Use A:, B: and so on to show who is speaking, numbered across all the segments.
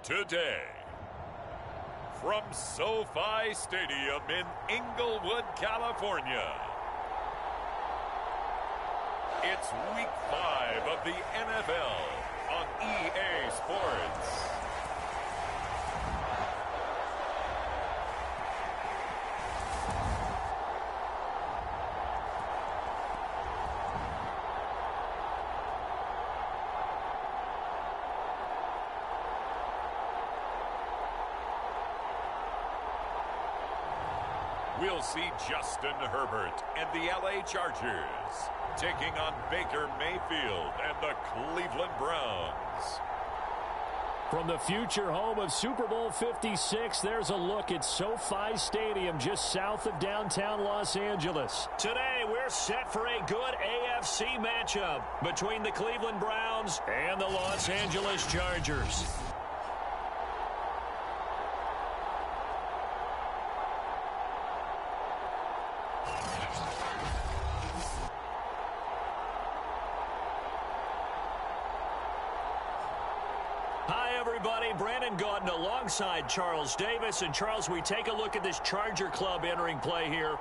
A: today. From SoFi Stadium in Inglewood, California, it's Week 5 of the NFL on EA Sports. We'll see Justin Herbert and the LA Chargers taking on Baker Mayfield and the Cleveland Browns.
B: From the future home of Super Bowl 56, there's a look at SoFi Stadium just south of downtown Los Angeles. Today, we're set for a good AFC matchup between the Cleveland Browns and the Los Angeles Chargers. Brandon Gaudin alongside Charles Davis. And Charles, we take a look at this Charger club entering play here.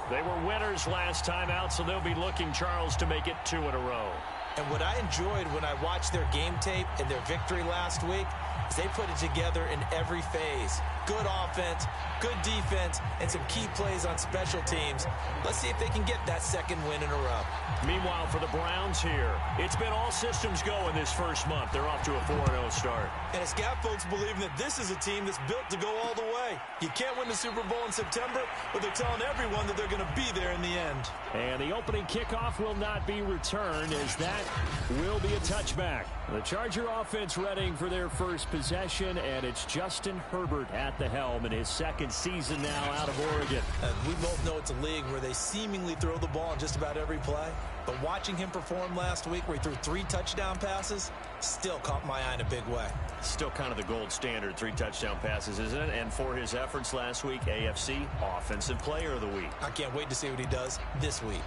B: They were winners last time out, so they'll be looking, Charles, to make it 2 in a row.
C: And what I enjoyed when I watched their game tape and their victory last week is they put it together in every phase. Good offense, good defense, and some key plays on special teams. Let's see if they can get that second win in a row.
B: Meanwhile, for the Browns here, it's been all systems go in this first month. They're off to a 4-0 start.
C: And it's got folks believing that this is a team that's built to go all the way. You can't win the Super Bowl in September, but they're telling everyone that they're going to be there in the end.
B: And the opening kickoff will not be returned, as that will be a touchback. The Charger offense readying for their first possession, and it's Justin Herbert at the helm in his second season now out of Oregon.
C: We both know it's a league where they seemingly throw the ball in just about every play. But watching him perform last week where he threw 3 touchdown passes still caught my eye in a big way.
B: Still kind of the gold standard, 3 touchdown passes, isn't it? And for his efforts last week, AFC Offensive Player of the Week.
C: I can't wait to see what he does this week.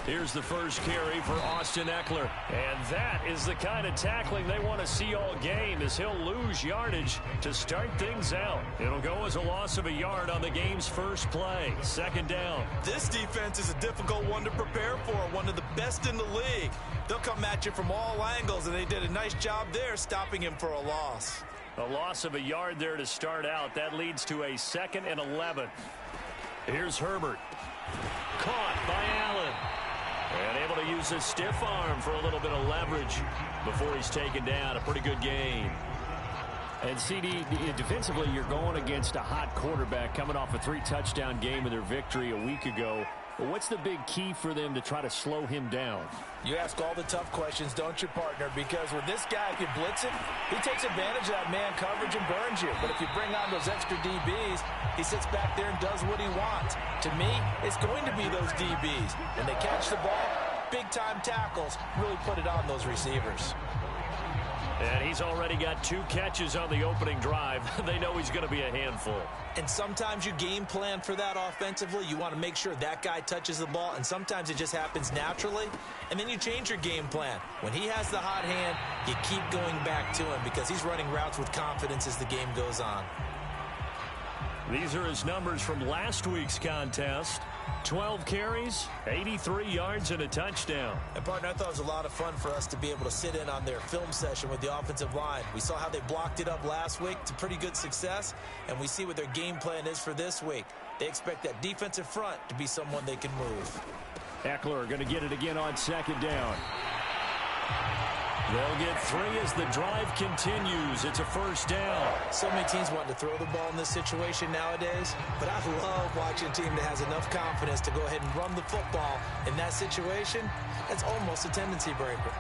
B: Here's the first carry for Austin Ekeler. And that is the kind of tackling they want to see all game, as he'll lose yardage to start things out. It'll go as a loss of a yard on the game's first play. Second down.
C: This defense is a difficult one to prepare for, one of the best in the league. They'll come at you from all angles, and they did a nice job there stopping him for a loss.
B: A loss of a yard there to start out. That leads to a 2nd and 11. Here's Herbert. Caught by Allen. And able to use his stiff arm for a little bit of leverage before he's taken down. A pretty good game. And CD, defensively, you're going against a hot quarterback coming off a 3-touchdown game in their victory a week ago. But what's the big key for them to try to slow him down?
C: You ask all the tough questions, don't you, partner? Because with this guy, if you blitz him, he takes advantage of that man coverage and burns you. But if you bring on those extra DBs, he sits back there and does what he wants. To me, it's going to be those DBs. And they catch the ball, big-time tackles, really put it on those receivers.
B: And he's already got 2 catches on the opening drive. They know he's going to be a handful.
C: And sometimes you game plan for that offensively. You want to make sure that guy touches the ball, and sometimes it just happens naturally. And then you change your game plan. When he has the hot hand, you keep going back to him because he's running routes with confidence as the game goes on.
B: These are his numbers from last week's contest. 12 carries, 83 yards, and a touchdown.
C: And, partner, I thought it was a lot of fun for us to be able to sit in on their film session with the offensive line. We saw how they blocked it up last week to pretty good success, and we see what their game plan is for this week. They expect that defensive front to be someone they can move.
B: Ekeler going to get it again on 2nd down. They'll get 3 as the drive continues. It's a 1st down.
C: So many teams want to throw the ball in this situation nowadays, but I love watching a team that has enough confidence to go ahead and run the football in that situation. That's almost a tendency breaker.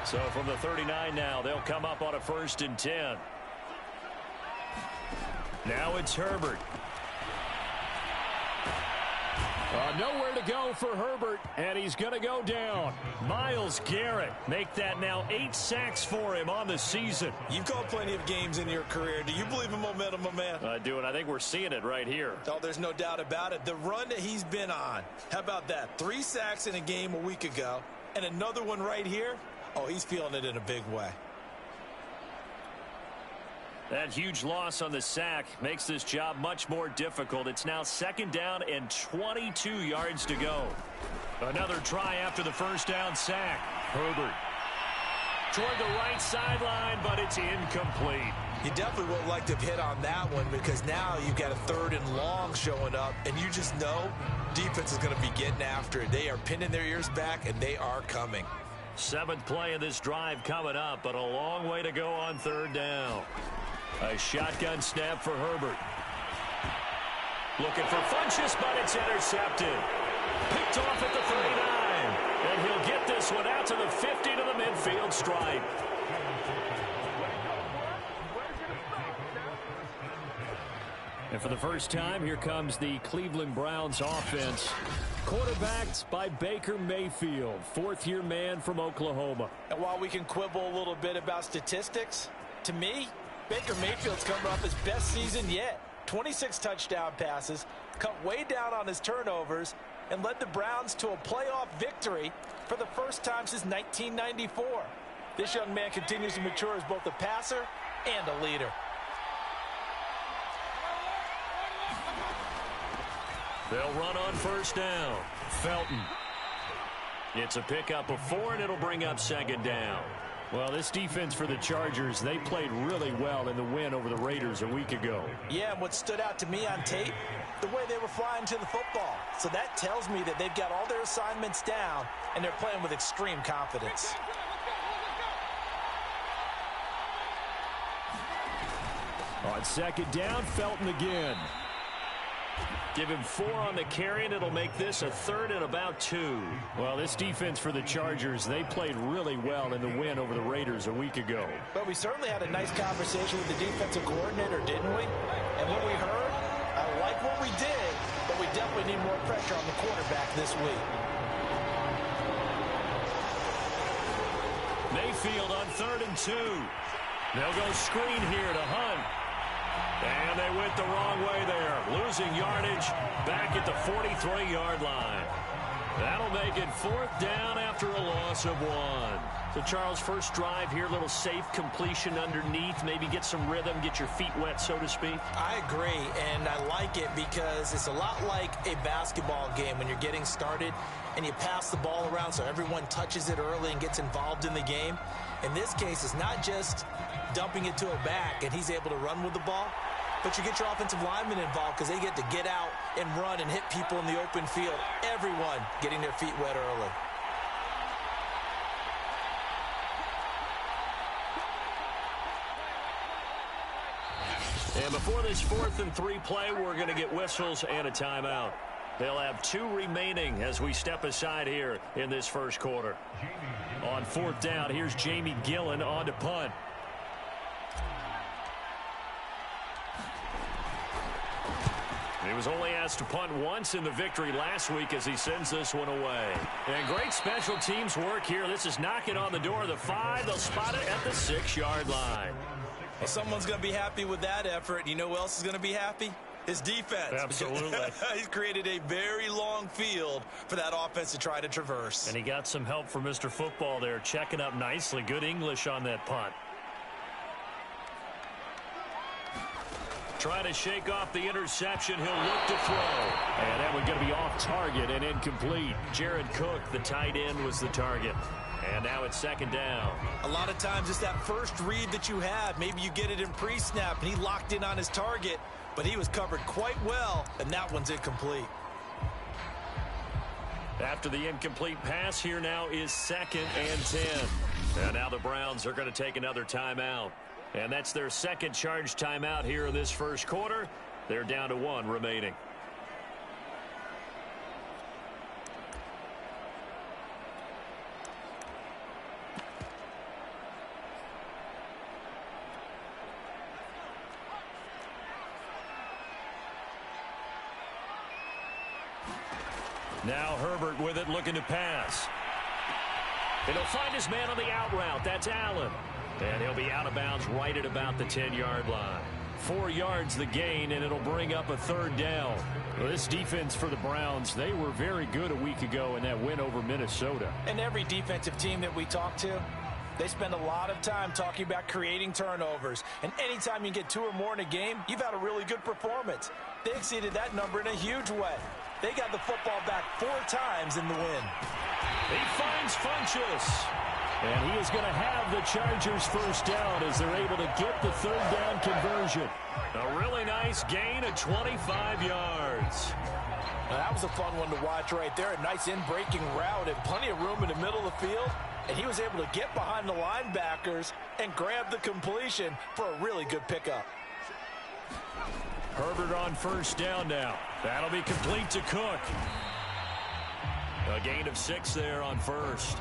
B: So from the 39 now, they'll come up on a 1st and 10. Now it's Herbert. Nowhere to go for Herbert, and he's going to go down. Myles Garrett make that now 8 sacks for him on the season.
C: You've called plenty of games in your career. Do you believe in momentum, my man?
B: I do, and I think we're seeing it right here.
C: Oh, there's no doubt about it. The run that he's been on, how about that? 3 sacks in a game a week ago, and another one right here. Oh, he's feeling it in a big way.
B: That huge loss on the sack makes this job much more difficult. It's now 2nd down and 22 yards to go. Another try after the first down sack. Herbert toward the right sideline, but it's incomplete.
C: You definitely would like to have hit on that one because now you've got a 3rd and long showing up, and you just know defense is going to be getting after it. They are pinning their ears back, and they are coming.
B: 7th play of this drive coming up, but a long way to go on 3rd down. A shotgun snap for Herbert. Looking for Funchess, but it's intercepted. Picked off at the 39. And he'll get this one out to the 50 to the midfield stripe. And for the first time, here comes the Cleveland Browns offense. Quarterbacked by Baker Mayfield, 4th-year man from Oklahoma.
C: And while we can quibble a little bit about statistics, to me, Baker Mayfield's coming off his best season yet. 26 touchdown passes, cut way down on his turnovers, and led the Browns to a playoff victory for the first time since 1994. This young man continues to mature as both a passer and a leader.
B: They'll run on 1st down. Felton. It's a pickup of 4, and it'll bring up 2nd down. Well, this defense for the Chargers, they played really well in the win over the Raiders a week ago.
C: Yeah, and what stood out to me on tape, the way they were flying to the football. So that tells me that they've got all their assignments down, and they're playing with extreme confidence.
B: On 2nd down, Felton again. Give him 4 on the carry, and it'll make this a 3rd and about 2. Well, this defense for the Chargers, they played really well in the win over the Raiders a week ago.
C: But we certainly had a nice conversation with the defensive coordinator, didn't we? And what we heard, I like what we did, but we definitely need more pressure on the quarterback this week.
B: Mayfield on 3rd and 2. They'll go screen here to Hunt. And they went the wrong way there. Losing yardage back at the 43-yard line. That'll make it 4th down after a loss of 1. So, Charles, first drive here, little safe completion underneath. Maybe get some rhythm, get your feet wet, so to speak.
C: I agree, and I like it because it's a lot like a basketball game when you're getting started and you pass the ball around so everyone touches it early and gets involved in the game. In this case, it's not just dumping it to a back and he's able to run with the ball, but you get your offensive linemen involved because they get to get out and run and hit people in the open field. Everyone getting their feet wet early.
B: And before this 4th and 3 play, we're going to get whistles and a timeout. They'll have 2 remaining as we step aside here in this first quarter. On 4th down, here's Jamie Gillen on to punt. He was only asked to punt once in the victory last week as he sends this one away. And great special teams work here. This is knocking on the door of the 5. They'll spot it at the 6-yard line.
C: Well, someone's going to be happy with that effort. You know who else is going to be happy? His defense.
B: Absolutely.
C: He's created a very long field for that offense to try to traverse.
B: And he got some help from Mr. Football there, checking up nicely. Good English on that punt. Trying to shake off the interception. He'll look to throw. And that one's going to be off target and incomplete. Jared Cook, the tight end, was the target. And now it's 2nd down.
C: A lot of times it's that first read that you have. Maybe you get it in pre-snap and he locked in on his target, but he was covered quite well, and that one's incomplete.
B: After the incomplete pass, here now is 2nd and 10. And now the Browns are going to take another timeout. And that's their second charge timeout here in this first quarter. They're down to 1 remaining. Now Herbert with it, looking to pass. And he'll find his man on the out route. That's Allen. And he'll be out of bounds right at about the 10-yard line. 4 yards the gain, and it'll bring up a third down. Well, this defense for the Browns, they were very good a week ago in that win over Minnesota.
C: And every defensive team that we talk to, they spend a lot of time talking about creating turnovers. And anytime you get 2 or more in a game, you've had a really good performance. They exceeded that number in a huge way. They got the football back 4 times in the win.
B: He finds Funchess. And he is going to have the Chargers first down as they're able to get the third down conversion. A really nice gain of 25 yards.
C: Now, that was a fun one to watch right there. A nice in-breaking route and plenty of room in the middle of the field. And he was able to get behind the linebackers and grab the completion for a really good pickup.
B: Herbert on first down now. That'll be complete to Cook. A gain of 6 there on first.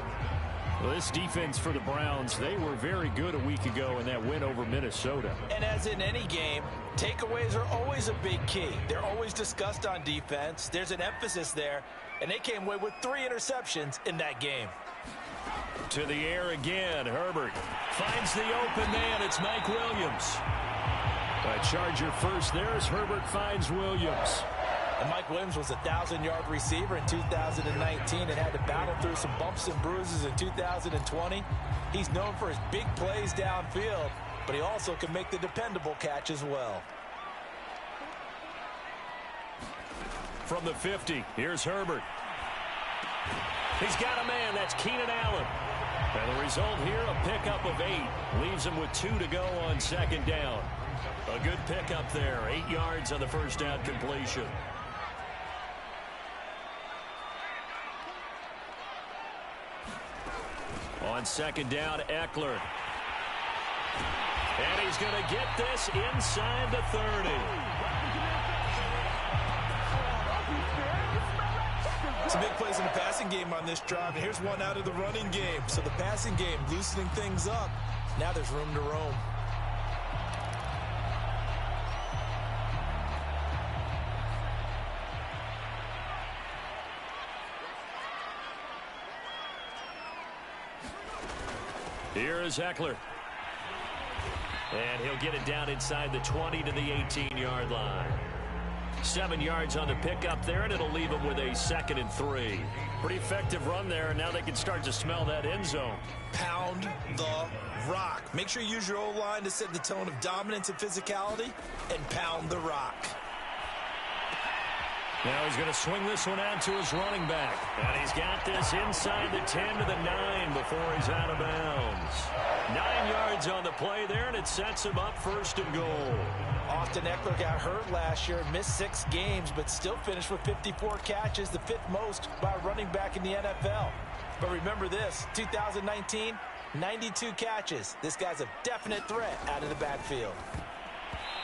B: Well, this defense for the Browns, they were very good a week ago in that win over Minnesota.
C: And as in any game, takeaways are always a big key. They're always discussed on defense. There's an emphasis there, and they came away with 3 interceptions in that game.
B: To the air again, Herbert finds the open man. It's Mike Williams. A Charger first there as Herbert finds Williams.
C: And Mike Williams was a 1,000-yard receiver in 2019 and had to battle through some bumps and bruises in 2020. He's known for his big plays downfield, but he also can make the dependable catch as well.
B: From the 50, here's Herbert. He's got a man. That's Keenan Allen. And the result here, a pickup of 8. Leaves him with 2 to go on second down. A good pickup there. 8 yards on the first down completion. On second down, Eckler. And he's going to get this inside the 30.
C: Some big plays in the passing game on this drive, and here's one out of the running game. So the passing game loosening things up. Now there's room to roam.
B: Here is Eckler. And he'll get it down inside the 20 to the 18-yard line. 7 yards on the pickup there, and it'll leave him with a 2nd and 3. Pretty effective run there, and now they can start to smell that end zone.
C: Pound the rock. Make sure you use your O-line to set the tone of dominance and physicality, and pound the rock.
B: Now he's going to swing this one out to his running back. And he's got this inside the 10 to the 9 before he's out of bounds. 9 yards on the play there, and it sets him up 1st and goal.
C: Austin Eckler got hurt last year, missed 6 games, but still finished with 54 catches, the 5th most by a running back in the NFL. But remember this, 2019, 92 catches. This guy's a definite threat out of the backfield.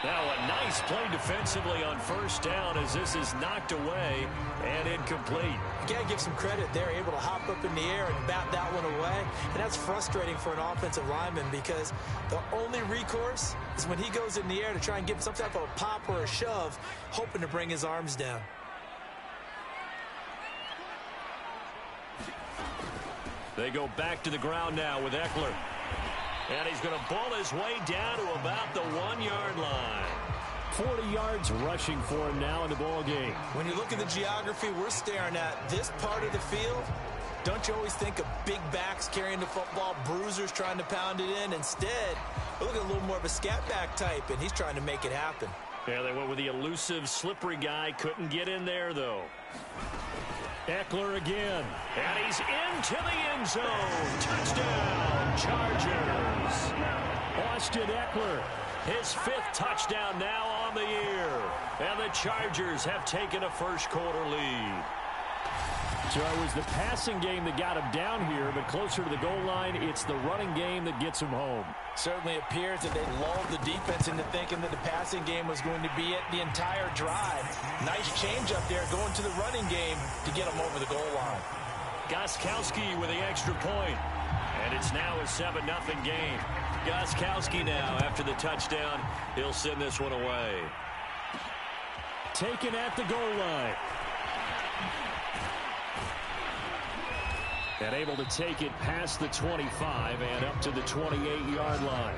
B: Now a nice play defensively on first down as this is knocked away and incomplete.
C: You got to give some credit. They're able to hop up in the air and bat that one away. And that's frustrating for an offensive lineman because the only recourse is when he goes in the air to try and give some type of a pop or a shove, hoping to bring his arms down.
B: They go back to the ground now with Eckler. And he's going to ball his way down to about the 1-yard line. 40 yards rushing for him now in the ball game.
C: When you look at the geography we're staring at, this part of the field, don't you always think of big backs carrying the football, bruisers trying to pound it in? Instead, we're looking at a little more of a scat back type, and he's trying to make it happen.
B: Yeah, they went with the elusive, slippery guy. Couldn't get in there, though. Eckler again. And he's into the end zone. Touchdown, Chargers. Austin Eckler, his 5th touchdown now on the year. And the Chargers have taken a first-quarter lead. So it was the passing game that got him down here, but closer to the goal line, it's the running game that gets him home.
C: Certainly appears that they lulled the defense into thinking that the passing game was going to be it the entire drive. Nice change up there going to the running game to get them over the goal line.
B: Gostkowski with the extra point. And it's now a 7-0 game. Gostkowski now, after the touchdown, he'll send this one away. Taken at the goal line. And able to take it past the 25 and up to the 28-yard line.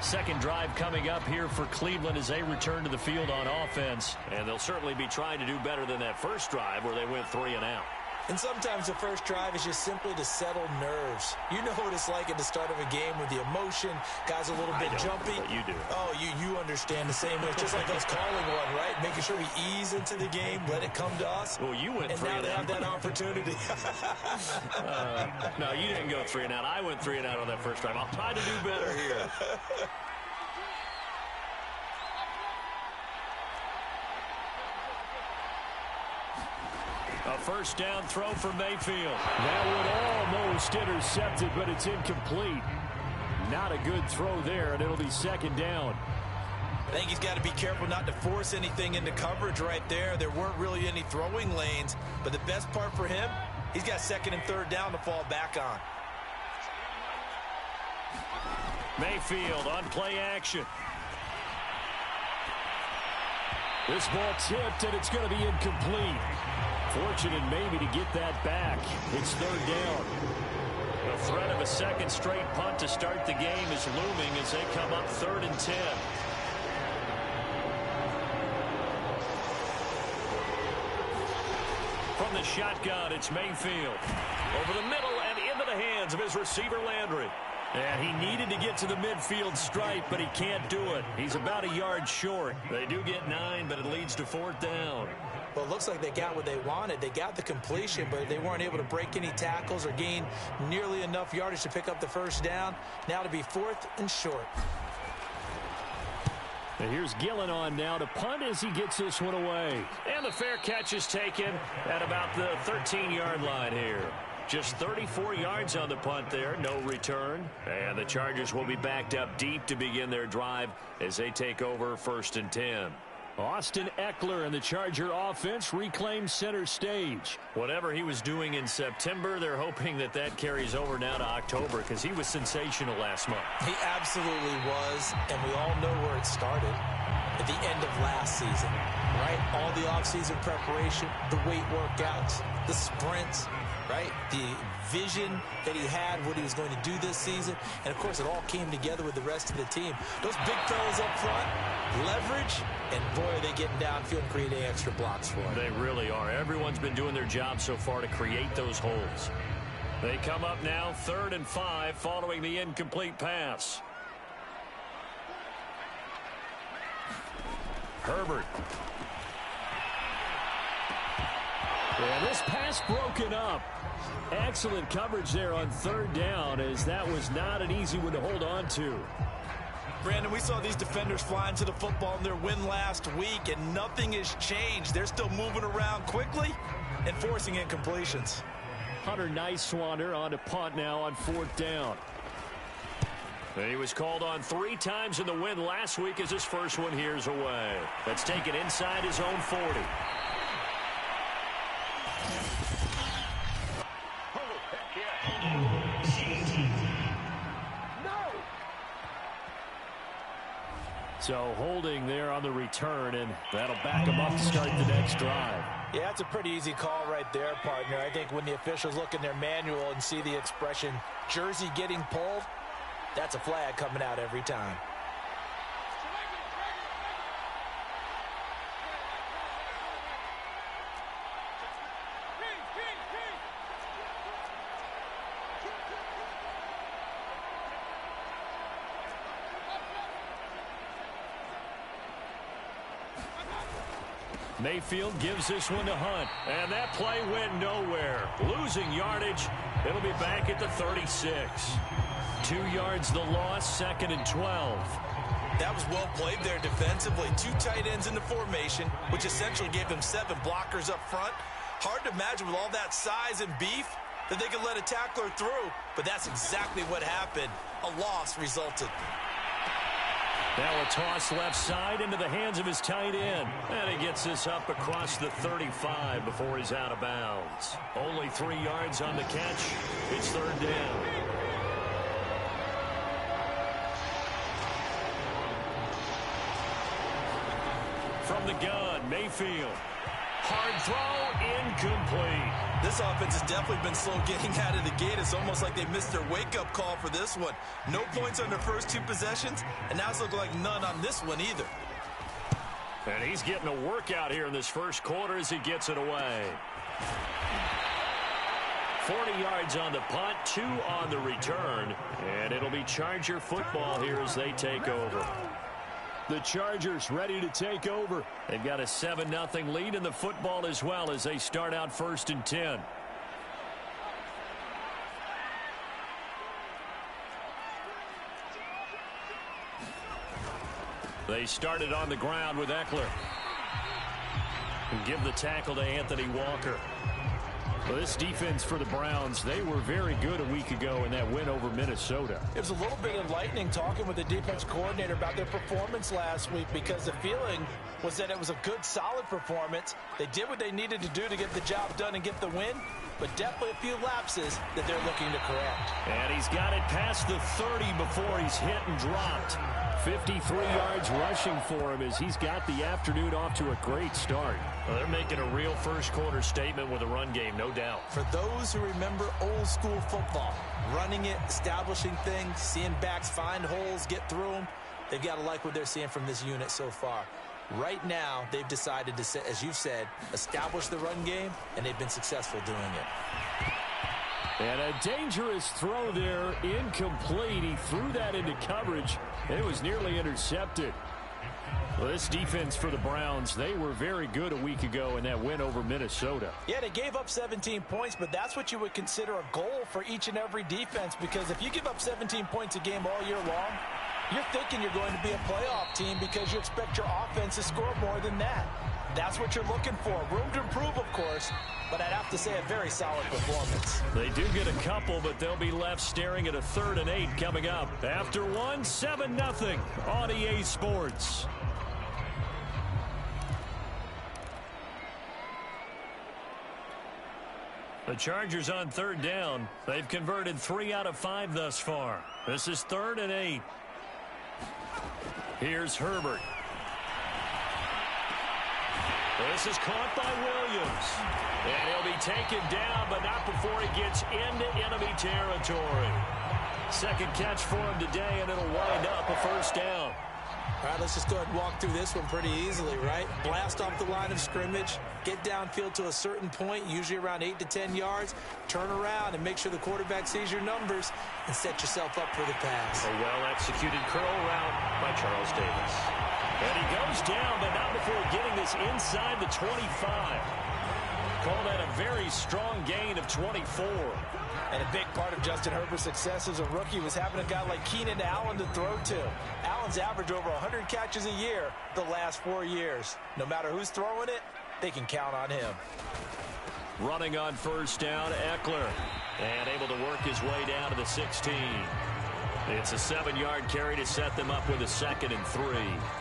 B: Second drive coming up here for Cleveland as they return to the field on offense. And they'll certainly be trying to do better than that first drive where they went 3 and out.
C: And sometimes the first drive is just simply to settle nerves. You know what it's like at the start of a game with the emotion. Guys a little bit jumpy.
B: But you do.
C: Oh, you understand the same way. It's just like us calling one, right? Making sure we ease into the game, let it come to us.
B: Well, you went 3 and out.
C: And now they have that opportunity.
B: No, you didn't go 3 and out. I went 3 and out on that first drive. I'll try to do better here. A first down throw for Mayfield. That would almost intercepted, but it's incomplete. Not a good throw there, and it'll be second down.
C: I think he's got to be careful not to force anything into coverage right there. There weren't really any throwing lanes, but the best part for him, he's got second and third down to fall back on.
B: Mayfield on play action. This ball tipped, and it's going to be incomplete. Fortunate maybe to get that back. It's third down. The threat of a second straight punt to start the game is looming as they come up 3rd and 10. From the shotgun, it's Mayfield. Over the middle and into the hands of his receiver, Landry. And he needed to get to the midfield stripe, but he can't do it. He's about a yard short. They do get 9, but it leads to 4th down.
C: Well, it looks like they got what they wanted. They got the completion, but they weren't able to break any tackles or gain nearly enough yardage to pick up the first down. Now to be 4th and short.
B: And here's Gillen on now to punt as he gets this one away. And the fair catch is taken at about the 13-yard line here. Just 34 yards on the punt there, no return. And the Chargers will be backed up deep to begin their drive as they take over 1st and 10. Austin Eckler and the Charger offense reclaim center stage. Whatever he was doing in September, they're hoping that that carries over now to October because he was sensational last month.
C: He absolutely was, and we all know where it started. At the end of last season, right? All the offseason preparation, the weight workouts, the sprints, right? The vision that he had, what he was going to do this season. And, of course, it all came together with the rest of the team. Those big fellas up front, leverage, and, boy, are they getting downfield and creating extra blocks for him.
B: They really are. Everyone's been doing their job so far to create those holes. They come up now 3rd and 5 following the incomplete pass. Herbert. And this pass broken up. Excellent coverage there on 3rd down, as that was not an easy one to hold on to.
C: Brandon, we saw these defenders flying to the football in their win last week, and nothing has changed. They're still moving around quickly and forcing incompletions.
B: Hunter Nice-Swander on to punt now on 4th down. And he was called on 3 times in the win last week as his first one here's away. That's taken inside his own 40. So holding there on the return, and that'll back him up to start the next drive.
C: Yeah, that's a pretty easy call right there, partner. I think when the officials look in their manual and see the expression jersey getting pulled, that's a flag coming out every time.
B: Mayfield gives this one to Hunt, and that play went nowhere. Losing yardage. It'll be back at the 36. 2 yards the loss, 2nd and 12.
C: That was well played there defensively. 2 tight ends in the formation, which essentially gave them 7 blockers up front. Hard to imagine with all that size and beef that they could let a tackler through, but that's exactly what happened. A loss resulted.
B: Now a toss left side into the hands of his tight end. And he gets this up across the 35 before he's out of bounds. Only 3 yards on the catch. It's 3rd down. from the gun. Mayfield. Hard throw, incomplete.
C: This offense has definitely been slow getting out of the gate. It's almost like they missed their wake-up call for this one. No points on their first 2 possessions, and now it's looking like none on this one either.
B: And he's getting a workout here in this first quarter as he gets it away. 40 yards on the punt, 2 on the return, and it'll be Charger football here as they take over. The Chargers ready to take over. They've got a 7-0 lead in the football as well as they start out 1st and 10. They started on the ground with Eckler. And give the tackle to Anthony Walker. Well, this defense for the Browns, they were very good a week ago in that win over Minnesota.
C: It was a little bit enlightening talking with the defense coordinator about their performance last week because the feeling was that it was a good, solid performance. They did what they needed to do to get the job done and get the win, but definitely a few lapses that they're looking to correct.
B: And he's got it past the 30 before he's hit and dropped. 53 yards rushing for him as he's got the afternoon off to a great start. Well, they're making a real first quarter statement with a run game, no doubt.
C: For those who remember old school football, running it, establishing things, seeing backs find holes, get through them, they've got to like what they're seeing from this unit so far. Right now, they've decided to, as you've said, establish the run game, and they've been successful doing it.
B: And a dangerous throw there, incomplete. He threw that into coverage, and it was nearly intercepted. Well, this defense for the Browns, they were very good a week ago in that win over Minnesota.
C: Yeah, they gave up 17 points, but that's what you would consider a goal for each and every defense, because if you give up 17 points a game all year long, you're thinking you're going to be a playoff team because you expect your offense to score more than that. That's what you're looking for. Room to improve, of course, but I'd have to say a very solid performance.
B: They do get a couple, but they'll be left staring at a 3rd and 8 coming up. After 1, 7-0 on EA Sports. The Chargers on 3rd down. They've converted 3 out of 5 thus far. This is 3rd and 8. Here's Herbert. This is caught by Williams. And he'll be taken down, but not before he gets into enemy territory. Second catch for him today, and it'll wind up a 1st down.
C: All right, let's just go ahead and walk through this one pretty easily, right? Blast off the line of scrimmage, get downfield to a certain point, usually around 8 to 10 yards, turn around and make sure the quarterback sees your numbers and set yourself up for the pass.
B: A well-executed curl route by Charles Davis. And he goes down, but not before getting this inside the 25. Call that a very strong gain of 24.
C: And a big part of Justin Herbert's success as a rookie was having a guy like Keenan Allen to throw to. Allen's averaged over 100 catches a year the last 4 years. No matter who's throwing it, they can count on him.
B: Running on 1st down, Eckler. And able to work his way down to the 16. It's a 7-yard carry to set them up with a 2nd and 3.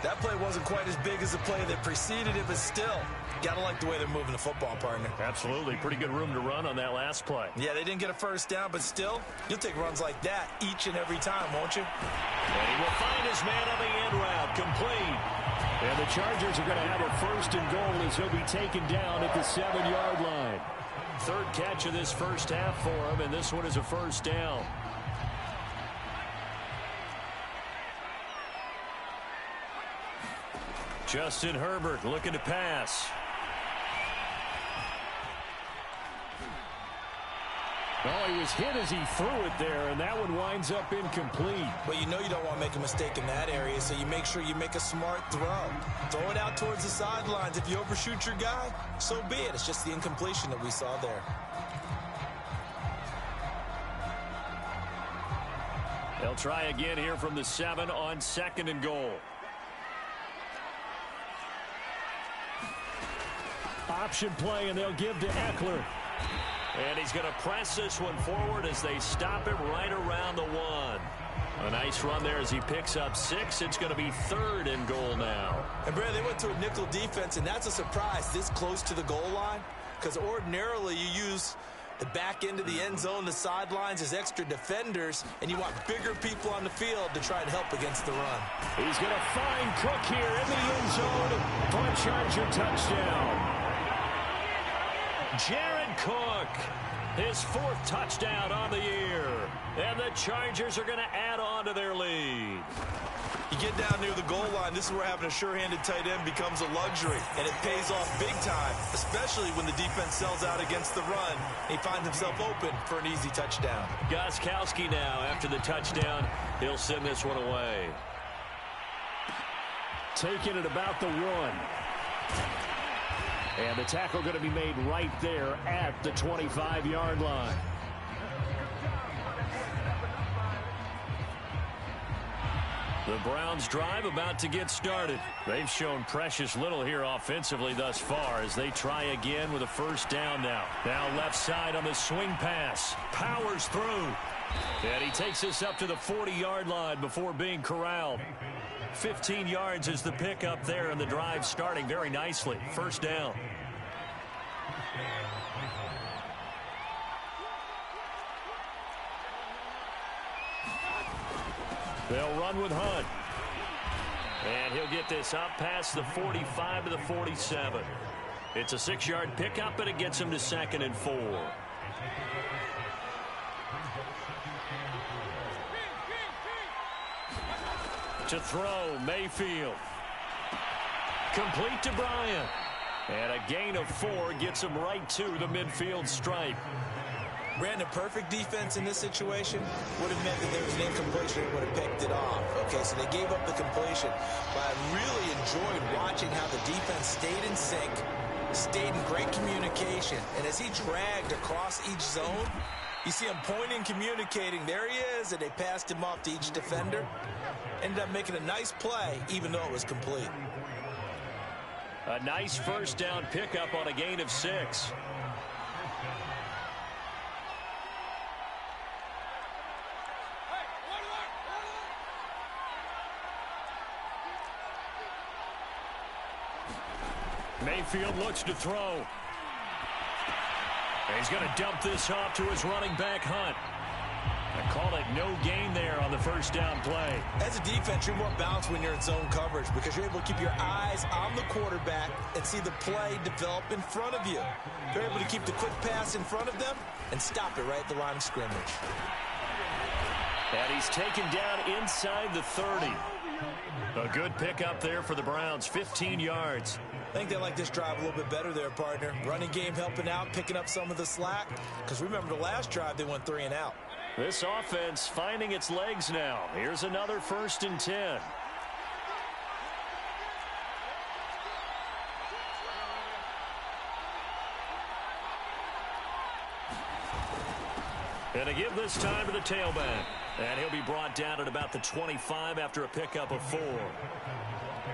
C: That play wasn't quite as big as the play that preceded it, but still, gotta like the way they're moving the football, partner.
B: Absolutely. Pretty good room to run on that last play.
C: Yeah, they didn't get a 1st down, but still, you'll take runs like that each and every time, won't you?
B: And he will find his man on the end route, complete. And the Chargers are going to have a 1st and goal as he'll be taken down at the 7-yard line. 3rd catch of this first half for him, and this one is a 1st down. Justin Herbert looking to pass. Oh, he was hit as he threw it there, and that one winds up incomplete.
C: But you know you don't want to make a mistake in that area, so you make sure you make a smart throw. Throw it out towards the sidelines. If you overshoot your guy, so be it. It's just the incompletion that we saw there.
B: They'll try again here from the 7 on 2nd and goal. Option play, and they'll give to Eckler. And he's going to press this one forward as they stop him right around the 1. A nice run there as he picks up 6. It's going to be 3rd and goal now.
C: And, Brad, they went to a nickel defense, and that's a surprise this close to the goal line, because ordinarily you use The back end of the end zone, the sidelines, is extra defenders, and you want bigger people on the field to try and help against the run.
B: He's going to find Cook here in the end zone for a Charger touchdown. Jared Cook, his 4th touchdown on the year. And the Chargers are going to add on to their lead.
C: You get down near the goal line, this is where having a sure-handed tight end becomes a luxury, and it pays off big time, especially when the defense sells out against the run. He finds himself open for an easy touchdown.
B: Gostkowski now, after the touchdown, he'll send this one away. Taking it about the 1. And the tackle going to be made right there at the 25-yard line. The Browns drive about to get started. They've shown precious little here offensively thus far as they try again with a first down now. Now left side on the swing pass. Powers through. And he takes us up to the 40-yard line before being corralled. 15 yards is the pickup there, and the drive starting very nicely. First down. They'll run with Hunt. And he'll get this up past the 45 to the 47. It's a 6-yard pickup, and it gets him to 2nd and 4. To throw, Mayfield. Complete to Bryant. And a gain of 4 gets him right to the midfield stripe.
C: Brandon, perfect defense in this situation would have meant that there was an incompletion and would have picked it off. Okay, so they gave up the completion. But I really enjoyed watching how the defense stayed in sync, stayed in great communication. And as he dragged across each zone, you see him pointing, communicating. There he is, and they passed him off to each defender. Ended up making a nice play, even though it was complete.
B: A nice first down pickup on a gain of 6. Mayfield looks to throw. And he's going to dump this off to his running back, Hunt. I call it no gain there on the first down play.
C: As a defense, you're more balanced when you're in zone coverage because you're able to keep your eyes on the quarterback and see the play develop in front of you. You're able to keep the quick pass in front of them and stop it right at the line of scrimmage.
B: And he's taken down inside the 30. A good pickup there for the Browns, 15 yards.
C: I think they like this drive a little bit better there, partner. Running game helping out, picking up some of the slack. Because remember the last drive, they went 3 and out.
B: This offense finding its legs now. Here's another 1st and 10. And to give this time to the tailback. And he'll be brought down at about the 25 after a pickup of 4.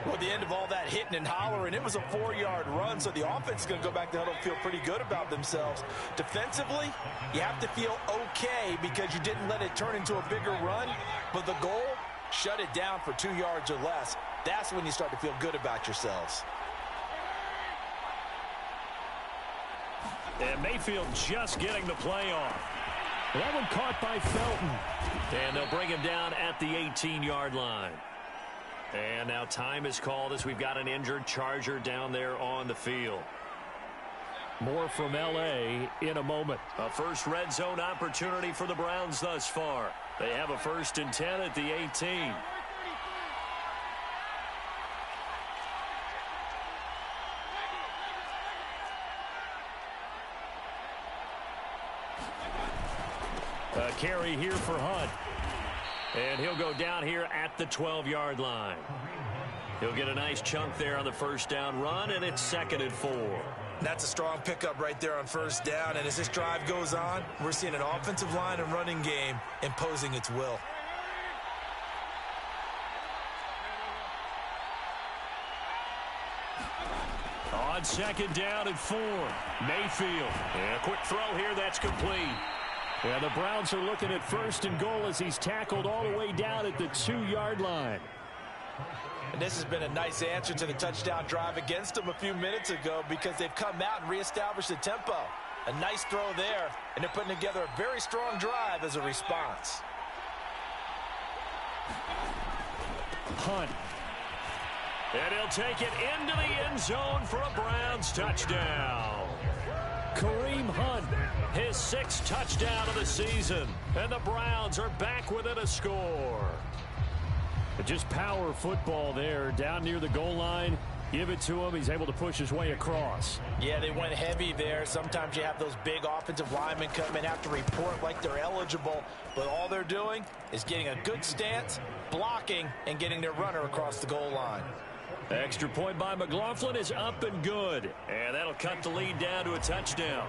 C: Well, at the end of all that hitting and hollering, it was a 4-yard run, so the offense is going to go back to huddle and feel pretty good about themselves. Defensively, you have to feel okay because you didn't let it turn into a bigger run, but the goal, shut it down for 2 yards or less. That's when you start to feel good about yourselves.
B: And Mayfield just getting the play off. That one caught by Felton. And they'll bring him down at the 18-yard line. And now time is called as we've got an injured Charger down there on the field. More from L.A. in a moment. A first red zone opportunity for the Browns thus far. They have a 1st and 10 at the 18. A carry here for Hunt. And he'll go down here at the 12-yard line. He'll get a nice chunk there on the first down run, and it's 2nd and 4.
C: That's a strong pickup right there on first down. And as this drive goes on, we're seeing an offensive line and running game imposing its will.
B: On 2nd down and 4. Mayfield. And a quick throw here, that's complete. And the Browns are looking at 1st and goal as he's tackled all the way down at the 2-yard line.
C: And this has been a nice answer to the touchdown drive against them a few minutes ago because they've come out and reestablished the tempo. A nice throw there, and they're putting together a very strong drive as a response.
B: Hunt. And he'll take it into the end zone for a Browns touchdown. Kareem Hunt, his 6th touchdown of the season. And the Browns are back within a score. Just power football there down near the goal line. Give it to him. He's able to push his way across.
C: Yeah, they went heavy there. Sometimes you have those big offensive linemen come in, have to report like they're eligible. But all they're doing is getting a good stance, blocking, and getting their runner across the goal line.
B: Extra point by McLaughlin is up and good. And that'll cut the lead down to a touchdown.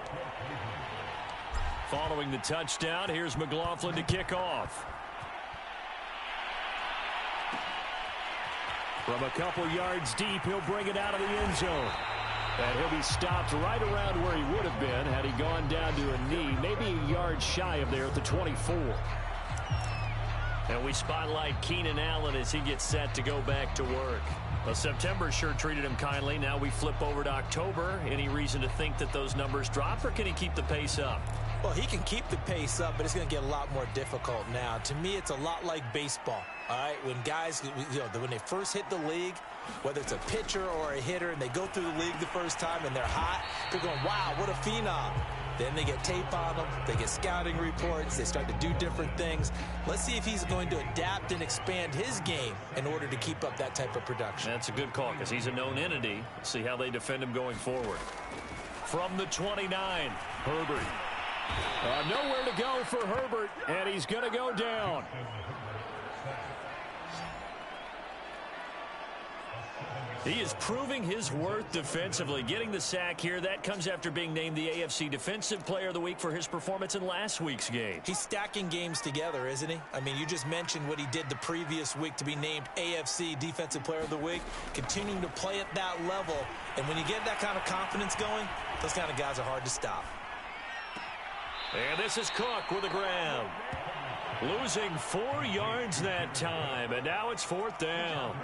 B: Following the touchdown, here's McLaughlin to kick off. From a couple yards deep, he'll bring it out of the end zone. And he'll be stopped right around where he would have been had he gone down to a knee, maybe a yard shy of there at the 24. And we spotlight Keenan Allen as he gets set to go back to work. Well, September sure treated him kindly. Now we flip over to October. Any reason to think that those numbers drop, or can he keep the pace up?
C: Well, he can keep the pace up, but it's going to get a lot more difficult now. To me, it's a lot like baseball, all right? When guys, when they first hit the league, whether it's a pitcher or a hitter, and they go through the league the first time and they're hot, they're going, wow, what a phenom. Then they get tape on them, they get scouting reports, they start to do different things. Let's see if he's going to adapt and expand his game in order to keep up that type of production.
B: That's a good call because he's a known entity. See how they defend him going forward. From the 29, Herbert. Nowhere to go for Herbert, and he's going to go down. He is proving his worth defensively. Getting the sack here, that comes after being named the AFC Defensive Player of the Week for his performance in last week's game.
C: He's stacking games together, isn't he? I mean, you just mentioned what he did the previous week to be named AFC Defensive Player of the Week. Continuing to play at that level, and when you get that kind of confidence going, those kind of guys are hard to stop.
B: And this is Cook with the grab. Losing 4 yards that time, and now it's 4th down.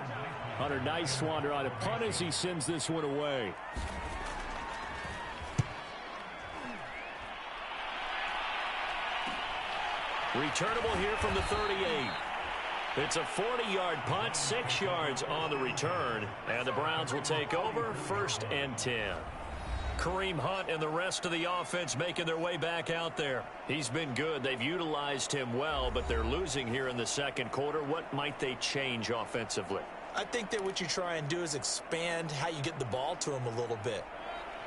B: Hunter, nice wander on a punt as he sends this one away. Returnable here from the 38. It's a 40-yard punt, 6 yards on the return, and the Browns will take over 1st and 10. Kareem Hunt and the rest of the offense making their way back out there. He's been good. They've utilized him well, but they're losing here in the second quarter. What might they change offensively?
C: I think that what you try and do is expand how you get the ball to him a little bit.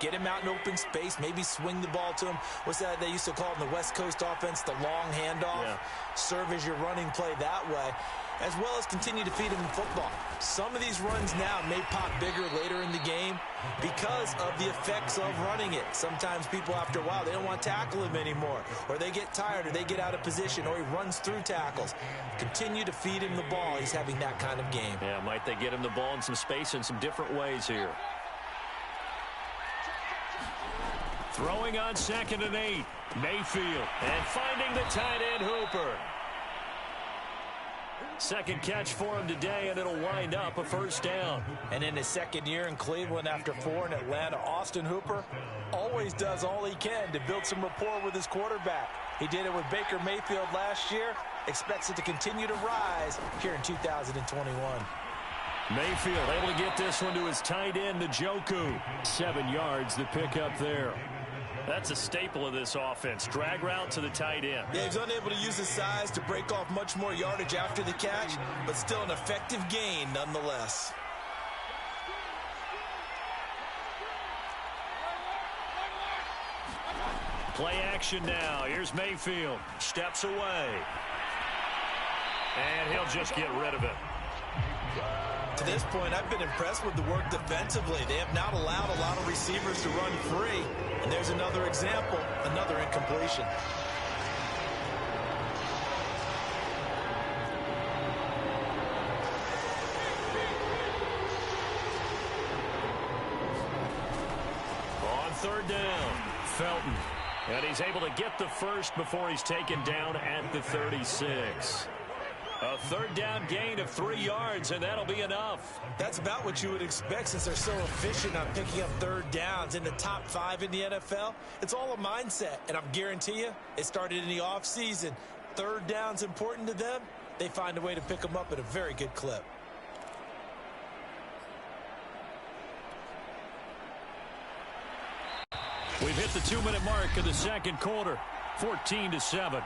C: Get him out in open space, maybe swing the ball to him. What's that they used to call in the West Coast offense, the long handoff? Yeah. Serve as your running play that way, as well as continue to feed him the football. Some of these runs now may pop bigger later in the game because of the effects of running it. Sometimes people, after a while, they don't want to tackle him anymore, or they get tired, or they get out of position, or he runs through tackles. Continue to feed him the ball. He's having that kind of game.
B: Yeah, might they get him the ball in some space in some different ways here. Throwing on 2nd and 8. Mayfield. And finding the tight end Hooper. Second catch for him today, and it'll wind up a 1st down.
C: And in his 2nd year in Cleveland after 4 in Atlanta, Austin Hooper always does all he can to build some rapport with his quarterback. He did it with Baker Mayfield last year. Expects it to continue to rise here in 2021.
B: Mayfield able to get this one to his tight end, Njoku. 7 yards, the pickup there. That's a staple of this offense. Drag route to the tight end.
C: Yeah, he's unable to use his size to break off much more yardage after the catch, but still an effective gain nonetheless.
B: Play action now. Here's Mayfield. Steps away. And he'll just get rid of it.
C: To this point, I've been impressed with the work defensively. They have not allowed a lot of receivers to run free. And there's another example, another incompletion.
B: On 3rd down, Felton. And he's able to get the first before he's taken down at the 36. A third down gain of 3 yards, and that'll be enough.
C: That's about what you would expect since they're so efficient on picking up third downs. In the top 5 in the NFL, it's all a mindset. And I guarantee you, it started in the offseason. Third down's important to them. They find a way to pick them up at a very good clip.
B: We've hit the 2-minute mark of the second quarter, 14-7.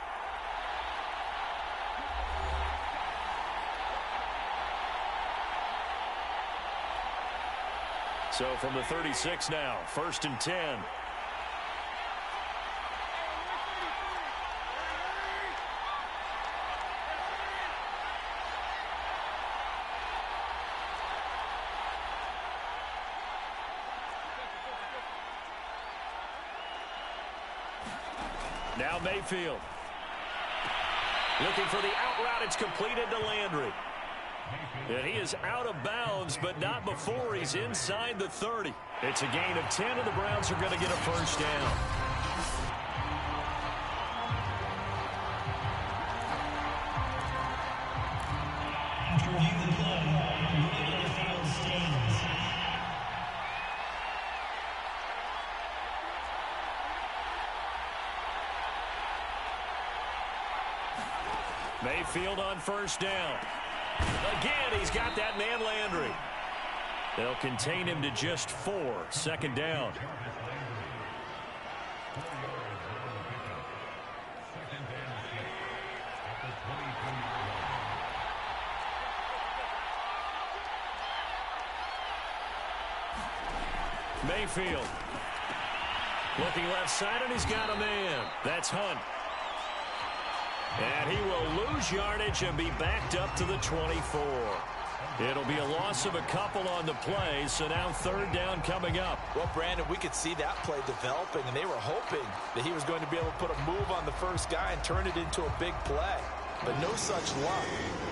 B: So from the 36 now, 1st and 10. Now Mayfield. Looking for the out route. It's completed to Landry. And he is out of bounds, but not before he's inside the 30. It's a gain of 10, and the Browns are going to get a first down. Mayfield on first down. Again, he's got that man Landry. They'll contain him to just 4. Second down. Mayfield. Looking left side, and he's got a man. That's Hunt. And he will lose yardage and be backed up to the 24. It'll be a loss of a couple on the play, so now third down coming up.
C: Well, Brandon, we could see that play developing, and they were hoping that he was going to be able to put a move on the first guy and turn it into a big play. But no such luck.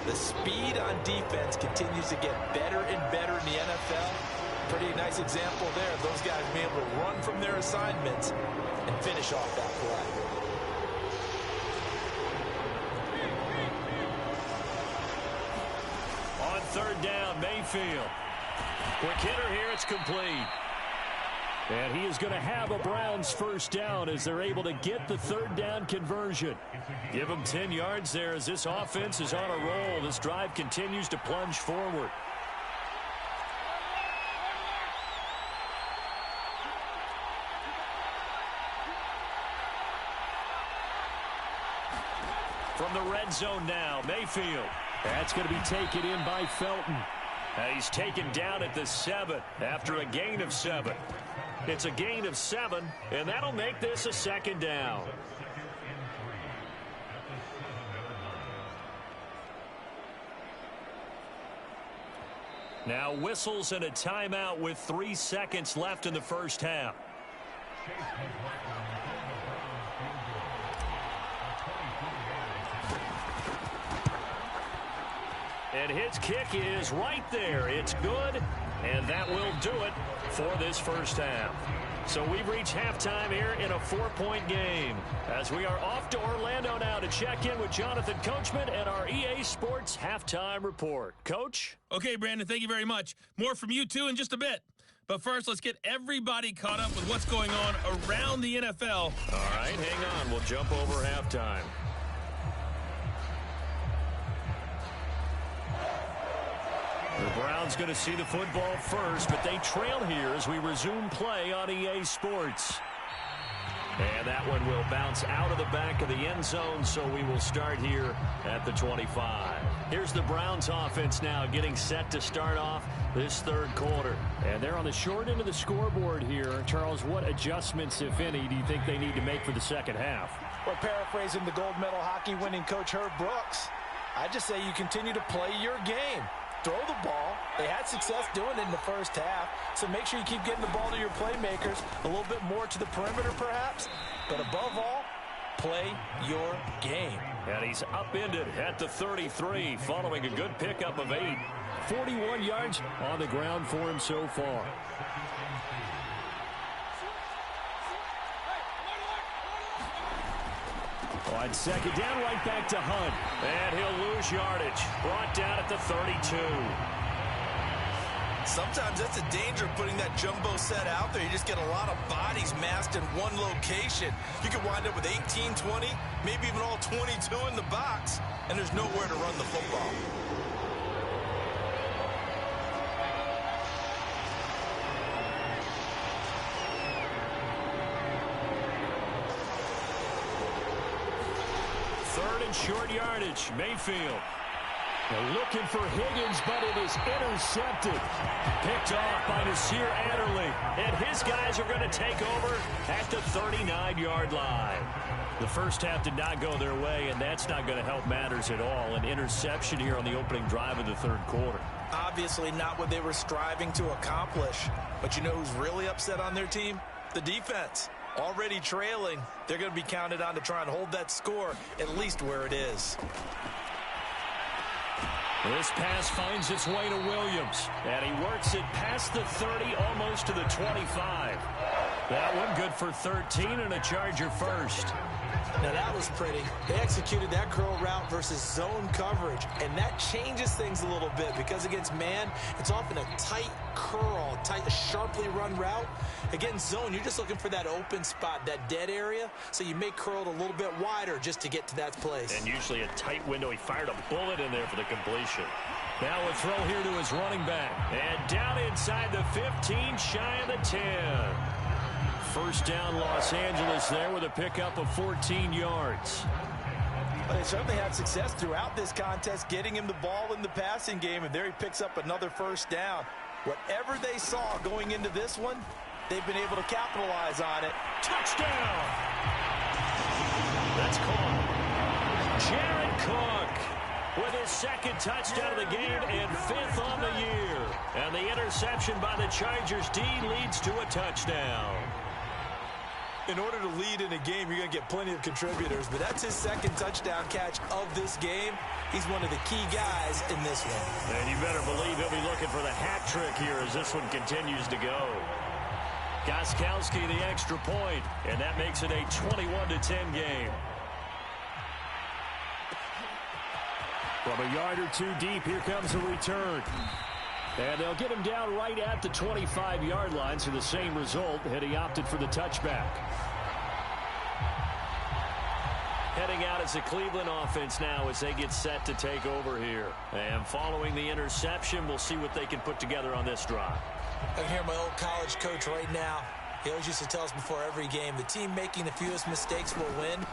C: The speed on defense continues to get better and better in the NFL. Pretty nice example there of those guys being able to run from their assignments and finish off that play.
B: Third down, Mayfield. Quick hitter here, it's complete. And he is going to have a Browns first down as they're able to get the third down conversion. Give them 10 yards there as this offense is on a roll. This drive continues to plunge forward. From the red zone now, Mayfield. That's going to be taken in by Felton. He's taken down at the 7 after a gain of 7. It's a gain of 7, and that'll make this a second down. Now whistles and a timeout with 3 seconds left in the first half. And his kick is right there. It's good, and that will do it for this first half. So we've reached halftime here in a 4-point game as we are off to Orlando now to check in with Jonathan Coachman and our EA Sports Halftime Report. Coach?
D: Okay, Brandon, thank you very much. More from you, too, in just a bit. But first, let's get everybody caught up with what's going on around the NFL.
B: All right, hang on. We'll jump over halftime. The Browns going to see the football first, but they trail here as we resume play on EA Sports. And that one will bounce out of the back of the end zone, so we will start here at the 25. Here's the Browns offense now getting set to start off this third quarter.
E: And they're on the short end of the scoreboard here. Charles, what adjustments, if any, do you think they need to make for the second half?
C: Well, paraphrasing the gold medal hockey winning coach Herb Brooks, I just say you continue to play your game. Throw the ball. They had success doing it in the first half, so make sure you keep getting the ball to your playmakers, a little bit more to the perimeter perhaps, but above all, play your game.
B: And he's upended at the 33 following a good pickup of 8.
E: 41 yards on the ground for him so far. On second down, right back to Hunt.
B: And he'll lose yardage. Brought down at the 32.
C: Sometimes that's the danger of putting that jumbo set out there. You just get a lot of bodies massed in one location. You could wind up with 18, 20, maybe even all 22 in the box, and there's nowhere to run the football.
B: Third and short yardage. Mayfield.
E: They're looking for Higgins, but it is intercepted.
B: Picked off by Nasir Adderley. And his guys are going to take over at the 39-yard line. The first half did not go their way, and that's not going to help matters at all. An interception here on the opening drive of the third quarter.
C: Obviously not what they were striving to accomplish. But you know who's really upset on their team? The defense. Already trailing, they're going to be counted on to try and hold that score at least where it is.
B: This pass finds its way to Williams, and he works it past the 30, almost to the 25. That one good for 13 and a Charger first.
C: Now that was pretty. They executed that curl route versus zone coverage, and that changes things a little bit because against man, it's often a tight curl, tight, sharply run route. Against zone, you're just looking for that open spot, that dead area, so you may curl it a little bit wider just to get to that place.
B: And usually a tight window. He fired a bullet in there for the completion. Now a throw here to his running back. And down inside the 15, shy of the 10. First down, Los Angeles there with a pickup of 14 yards.
C: Well, they certainly had success throughout this contest, getting him the ball in the passing game, and there he picks up another first down. Whatever they saw going into this one, they've been able to capitalize on it.
B: Touchdown! That's caught. Jared Cook with his second touchdown of the game and fifth on the year. And the interception by the Chargers D leads to a touchdown.
C: In order to lead in a game, you're going to get plenty of contributors, but that's his second touchdown catch of this game. He's one of the key guys in this one.
B: And you better believe he'll be looking for the hat trick here as this one continues to go. Gostkowski the extra point, and that makes it a 21-10 game.
E: From a yard or two deep, here comes a return. And they'll get him down right at the 25-yard line, so the same result, had he opted for the touchback.
B: Heading out as the Cleveland offense now as they get set to take over here. And following the interception, we'll see what they can put together on this drive.
C: I can hear my old college coach right now. He always used to tell us before every game, the team making the fewest mistakes will win.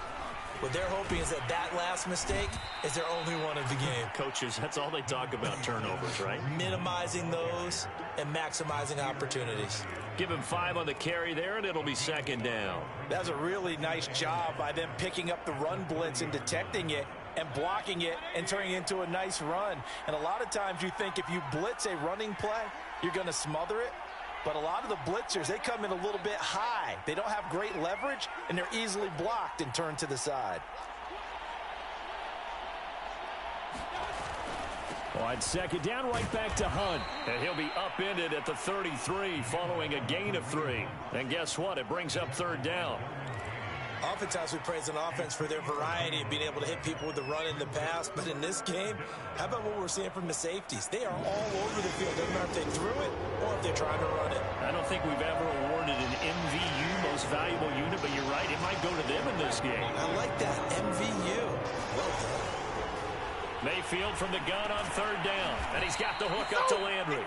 C: What they're hoping is that that last mistake is their only one of the game.
B: Coaches, that's all they talk about, turnovers, right?
C: Minimizing those and maximizing opportunities.
B: Give him 5 on the carry there, and it'll be second down.
C: That was a really nice job by them picking up the run blitz and detecting it and blocking it and turning it into a nice run. And a lot of times you think if you blitz a running play, you're going to smother it. But a lot of the blitzers, they come in a little bit high. They don't have great leverage, and they're easily blocked and turned to the side.
E: On second down, right back to Hunt.
B: And he'll be upended at the 33 following a gain of 3. And guess what? It brings up third down.
C: Oftentimes we praise an offense for their variety of being able to hit people with the run and the pass. But in this game, how about what we're seeing from the safeties? They are all over the field. Doesn't matter if they threw it or if they're trying to run it.
B: I don't think we've ever awarded an MVU, most valuable unit, but you're right. It might go to them in this game.
C: I like that. MVU. Well done.
B: Mayfield from the gun on third down. And he's got the hook up to Landry.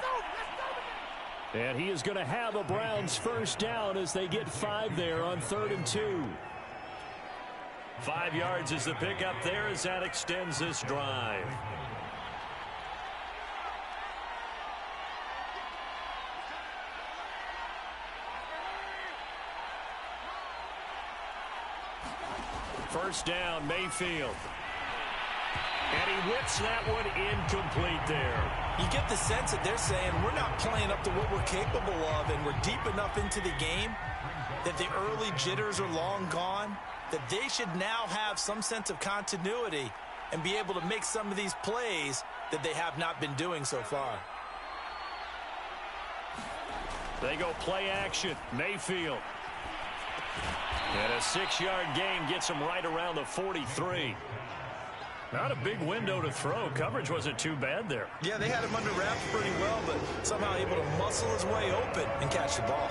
E: And he is going to have a Browns first down as they get 5 there on 3rd and 2.
B: 5 yards is the pickup there as that extends this drive. First down, Mayfield. And he whips that one incomplete there.
C: You get the sense that they're saying we're not playing up to what we're capable of, and we're deep enough into the game that the early jitters are long gone, that they should now have some sense of continuity and be able to make some of these plays that they have not been doing so far.
B: They go play action. Mayfield. And a 6-yard gain gets him right around the 43. Not a big window to throw. Coverage wasn't too bad there.
C: Yeah, they had him under wraps pretty well, but somehow able to muscle his way open and catch the ball.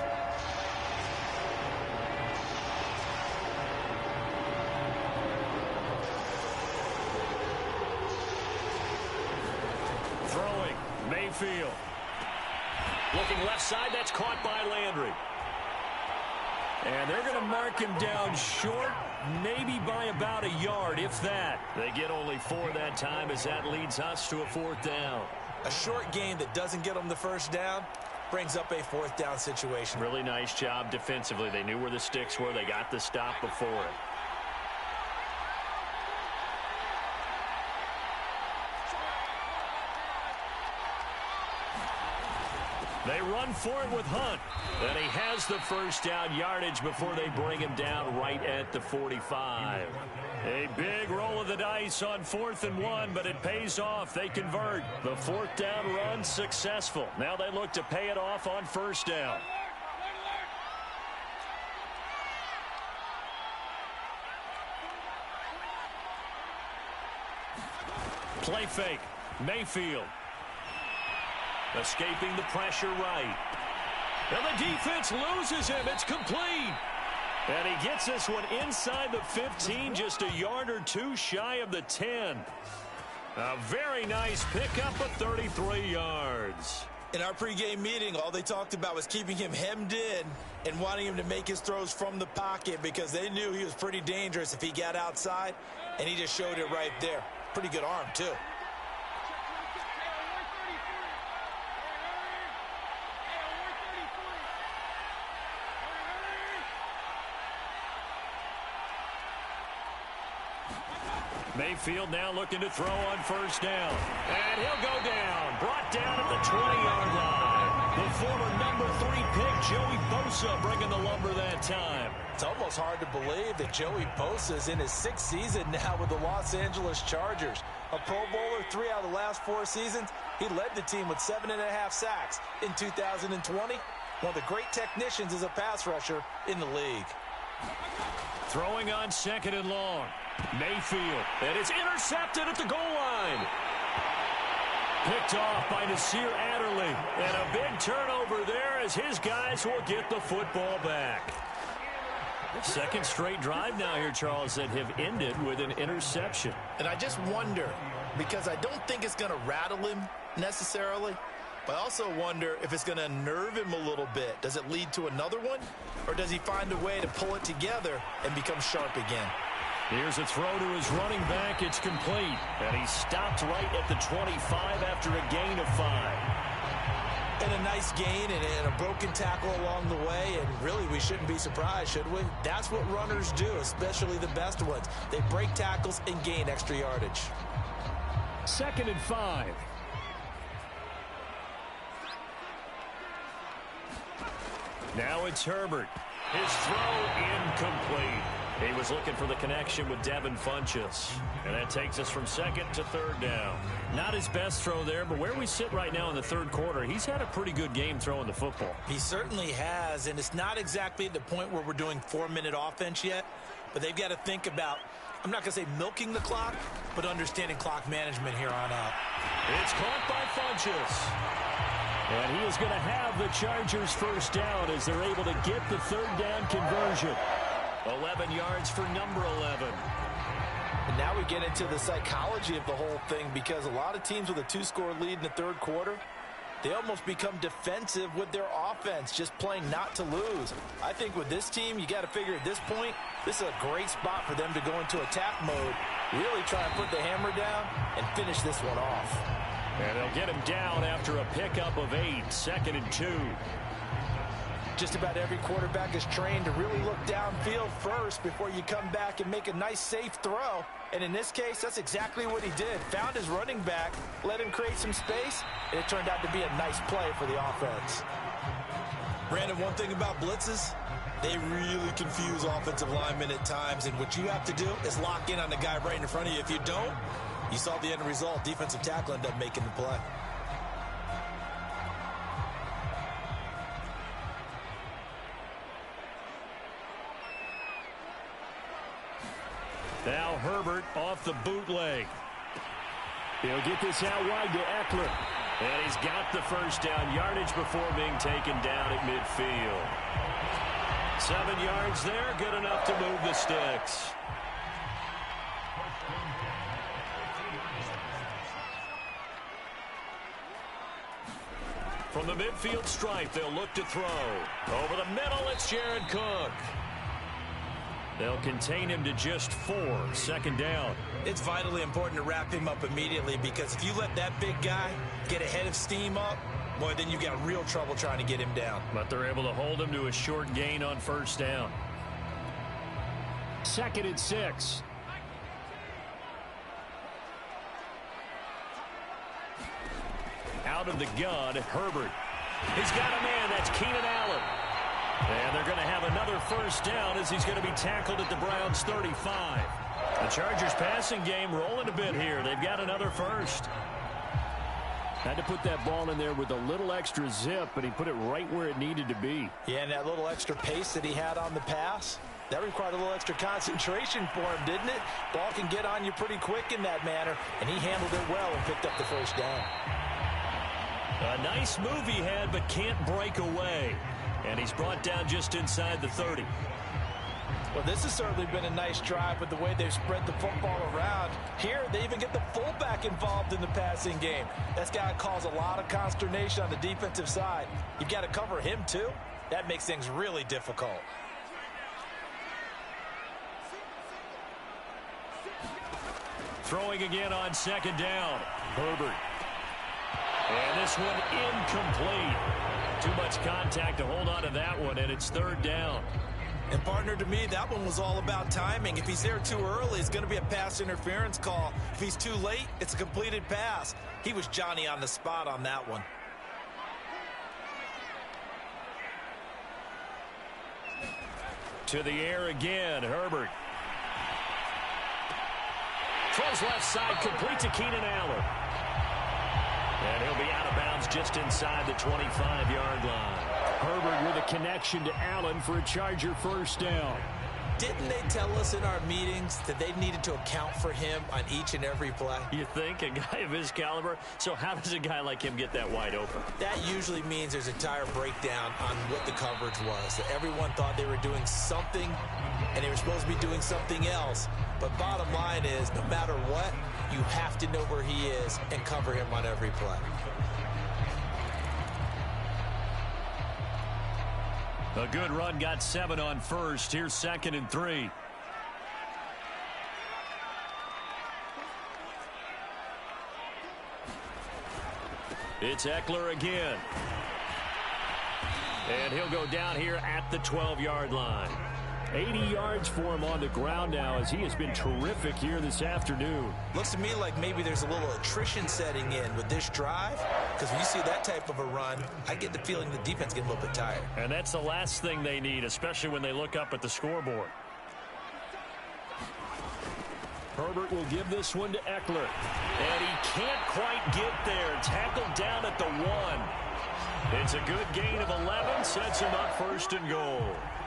B: Throwing, Mayfield. Looking left side, that's caught by Landry. And they're going to mark him down short, maybe by about a yard, if that. They get only 4 that time as that leads us to a 4th down.
C: A short gain that doesn't get them the first down brings up a 4th down situation.
B: Really nice job defensively. They knew where the sticks were. They got the stop before it. They run for it with Hunt. And he has the first down yardage before they bring him down right at the 45. A big roll of the dice on 4th and 1, but it pays off. They convert. The 4th down run successful. Now they look to pay it off on 1st down. Play fake. Mayfield. Escaping the pressure right. And the defense loses him. It's complete. And he gets this one inside the 15, just a yard or 2 shy of the 10. A very nice pickup of 33 yards.
C: In our pregame meeting, all they talked about was keeping him hemmed in and wanting him to make his throws from the pocket because they knew he was pretty dangerous if he got outside, and he just showed it right there. Pretty good arm, too.
B: Mayfield now looking to throw on 1st down. And he'll go down. Brought down at the 20-yard line. The former number 3 pick, Joey Bosa, bringing the lumber that time.
C: It's almost hard to believe that Joey Bosa is in his 6th season now with the Los Angeles Chargers. A Pro Bowler 3 out of the last 4 seasons. He led the team with 7.5 sacks in 2020. One of the great technicians as a pass rusher in the league.
B: Throwing on 2nd and long. Mayfield, and it's intercepted at the goal line. Picked off by Nasir Adderley, and a big turnover there as his guys will get the football back. 2nd straight drive now here, Charles, that have ended with an interception.
C: And I just wonder, because I don't think it's going to rattle him necessarily, but I also wonder if it's going to unnerve him a little bit. Does it lead to another one, or does he find a way to pull it together and become sharp again?
B: Here's a throw to his running back. It's complete. And he stopped right at the 25 after a gain of 5.
C: And a nice gain and a broken tackle along the way. And really, we shouldn't be surprised, should we? That's what runners do, especially the best ones. They break tackles and gain extra yardage.
E: 2nd and 5.
B: Now it's Herbert. His throw incomplete. He was looking for the connection with Devin Funchess. And that takes us from 2nd to 3rd down. Not his best throw there, but where we sit right now in the 3rd quarter, he's had a pretty good game throwing the football.
C: He certainly has, and it's not exactly at the point where we're doing 4-minute offense yet, but they've got to think about, I'm not going to say milking the clock, but understanding clock management here on out.
B: It's caught by Funchess.
E: And he is going to have the Chargers 1st down as they're able to get the 3rd down conversion.
B: 11 yards for number 11.
C: And now we get into the psychology of the whole thing, because a lot of teams with a 2-score lead in the 3rd quarter, they almost become defensive with their offense, just playing not to lose. I think with this team, you got to figure at this point, this is a great spot for them to go into attack mode, really try and put the hammer down and finish this one off.
B: And they'll get him down after a pickup of 8, 2nd and 2.
C: Just about every quarterback is trained to really look downfield first before you come back and make a nice, safe throw. And in this case, that's exactly what he did. Found his running back, let him create some space, and it turned out to be a nice play for the offense. Brandon, one thing about blitzes, they really confuse offensive linemen at times, and what you have to do is lock in on the guy right in front of you. If you don't, you saw the end result. Defensive tackle ended up making the play.
B: Now Herbert off the bootleg.
E: He'll get this out wide to Eckler.
B: And he's got the first down yardage before being taken down at midfield. 7 yards there, good enough to move the sticks. From the midfield stripe, they'll look to throw. Over the middle, it's Jared Cook. They'll contain him to just 4, 2nd down.
C: It's vitally important to wrap him up immediately, because if you let that big guy get ahead of steam up, boy, then you got real trouble trying to get him down.
B: But they're able to hold him to a short gain on 1st down.
E: 2nd and 6.
B: Out of the gun, Herbert. He's got a man. That's Keenan Allen. And they're going to have another 1st down as he's going to be tackled at the Browns' 35. The Chargers passing game rolling a bit here. They've got another 1st.
E: Had to put that ball in there with a little extra zip, but he put it right where it needed to be.
C: Yeah, and that little extra pace that he had on the pass, that required a little extra concentration for him, didn't it? Ball can get on you pretty quick in that manner, and he handled it well and picked up the 1st down.
B: A nice move he had, but can't break away. And he's brought down just inside the 30.
C: Well, this has certainly been a nice drive with the way they've spread the football around. Here, they even get the fullback involved in the passing game. That's got to cause a lot of consternation on the defensive side. You've got to cover him, too. That makes things really difficult.
B: Throwing again on 2nd down. Herbert. And this one incomplete. Too much contact to hold on to that one, and it's 3rd down.
C: And, partner, to me, that one was all about timing. If he's there too early, it's going to be a pass interference call. If he's too late, it's a completed pass. He was Johnny on the spot on that one.
B: To the air again, Herbert. Throws left side, complete to Keenan Allen. And he'll be out of bounds just inside the 25-yard line.
E: Herbert with a connection to Allen for a Charger 1st down.
C: Didn't they tell us in our meetings that they needed to account for him on each and every play?
B: You think? A guy of his caliber? So how does a guy like him get that wide open?
C: That usually means there's a entire breakdown on what the coverage was. That everyone thought they were doing something, and they were supposed to be doing something else. But bottom line is, no matter what, you have to know where he is and cover him on every play.
B: A good run, got 7 on 1st. Here's 2nd and 3. It's Eckler again. And he'll go down here at the 12-yard line.
E: 80 yards for him on the ground now, as he has been terrific here this afternoon.
C: Looks to me like maybe there's a little attrition setting in with this drive, because when you see that type of a run, I get the feeling the defense getting a little bit tired.
B: And that's the last thing they need, especially when they look up at the scoreboard.
E: Herbert will give this one to Eckler.
B: And he can't quite get there. Tackled down at the 1. It's a good gain of 11, sets him up 1st and goal.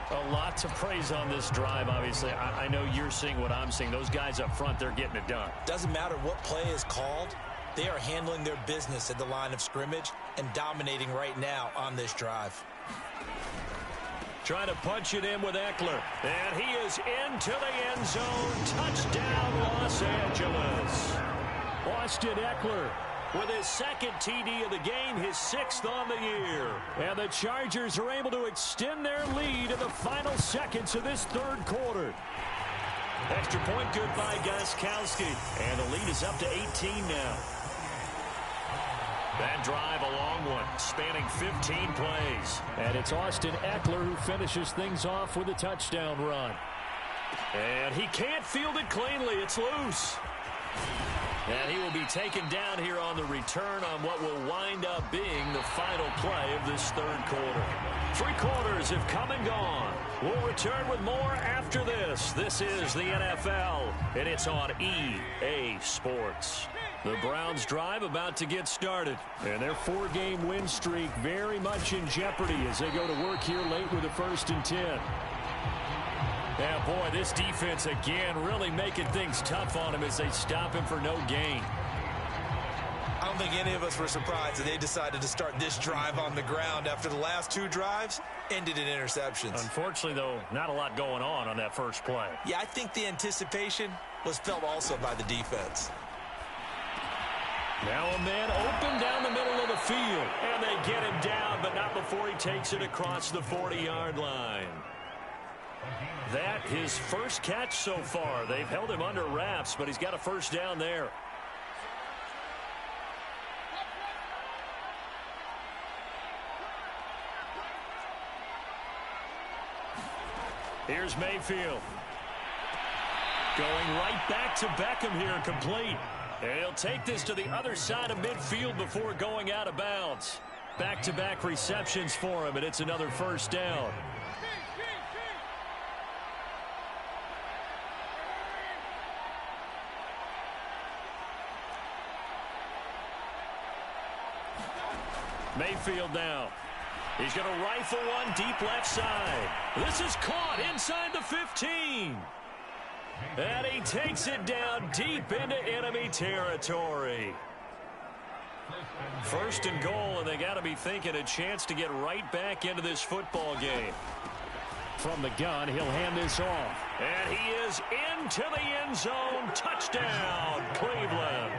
B: A lot to praise on this drive, obviously. I know you're seeing what I'm seeing. Those guys up front, they're getting it done.
C: Doesn't matter what play is called. They are handling their business at the line of scrimmage and dominating right now on this drive.
B: Trying to punch it in with Eckler. And he is into the end zone. Touchdown, Los Angeles.
E: Austin Eckler
B: with his 2nd TD of the game, his 6th on the year.
E: And the Chargers are able to extend their lead in the final seconds of this 3rd quarter.
B: Extra point good by Gostkowski. And the lead is up to 18 now. That drive, a long one, spanning 15 plays.
E: And it's Austin Eckler who finishes things off with a touchdown run.
B: And he can't field it cleanly. It's loose. And he will be taken down here on the return on what will wind up being the final play of this 3rd quarter. 3 quarters have come and gone. We'll return with more after this. This is the NFL, and it's on EA Sports. The Browns drive about to get started.
E: And their 4-game win streak very much in jeopardy as they go to work here late with a 1st and 10.
B: Yeah, boy, this defense again really making things tough on him as they stop him for no gain.
C: I don't think any of us were surprised that they decided to start this drive on the ground after the last 2 drives ended in interceptions.
B: Unfortunately, though, not a lot going on that first play.
C: Yeah, I think the anticipation was felt also by the defense.
B: Now a man open down the middle of the field. And they get him down, but not before he takes it across the 40-yard line. That his first catch so far. They've held him under wraps, but he's got a first down there. Here's Mayfield. Going right back to Beckham here, complete. And he'll take this to the other side of midfield before going out of bounds. Back-to-back receptions for him, and it's another first down. Mayfield now. He's going to rifle one deep left side. This is caught inside the 15. And he takes it down deep into enemy territory. First and goal, and they got to be thinking a chance to get right back into this football game.
E: From the gun, he'll hand this off.
B: And he is into the end zone. Touchdown, Cleveland.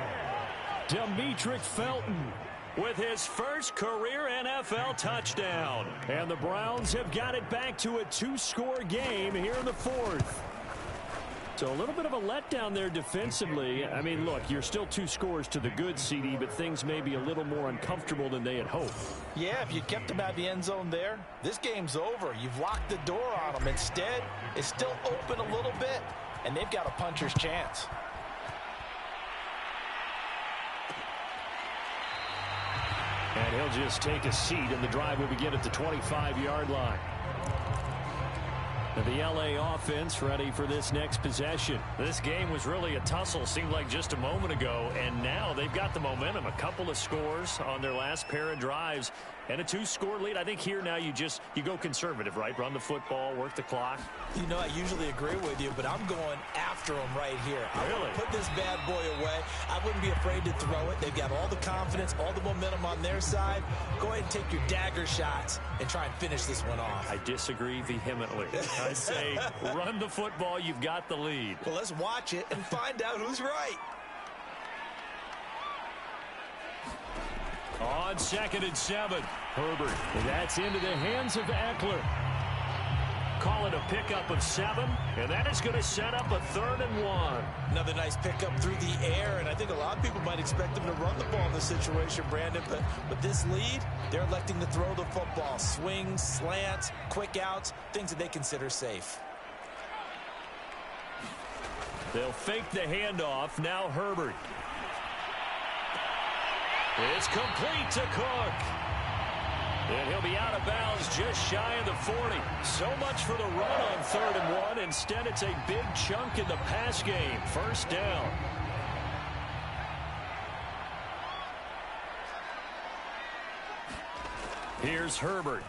E: Demetric Felton
B: with his first career NFL touchdown.
E: And the Browns have got it back to a 2-score game here in the 4th. So a little bit of a letdown there defensively. I mean, look, you're still 2 scores to the good, CD, but things may be a little more uncomfortable than they had hoped.
C: Yeah, if you kept them out of the end zone there, this game's over. You've locked the door on them. Instead, it's still open a little bit, and they've got a puncher's chance.
E: And he'll just take a seat, and the drive will begin at the 25-yard line. The LA offense ready for this next possession.
B: This game was really a tussle, seemed like just a moment ago, and now they've got the momentum. A couple of scores on their last pair of drives and a 2-score lead. I think here now you go conservative, right? Run the football, work the clock.
C: You know, I usually agree with you, but I'm going after them right here. I want to put this bad boy away. I wouldn't be afraid to throw it. They've got all the confidence, all the momentum on their side. Go ahead and take your dagger shots and try and finish this one off.
B: I disagree vehemently. I say run the football. You've got the lead.
C: Well, let's watch it and find out who's right.
E: On 2nd and 7, Herbert. That's into the hands of Eckler.
B: Call it a pickup of 7, and that is going to set up a 3rd and 1.
C: Another nice pickup through the air, and I think a lot of people might expect them to run the ball in this situation, Brandon, but with this lead, they're electing to throw the football. Swings, slants, quick outs, things that they consider safe.
B: They'll fake the handoff. Now Herbert. It's complete to Cook. And he'll be out of bounds just shy of the 40. So much for the run on 3rd and 1. Instead, it's a big chunk in the pass game. First down. Here's Herbert.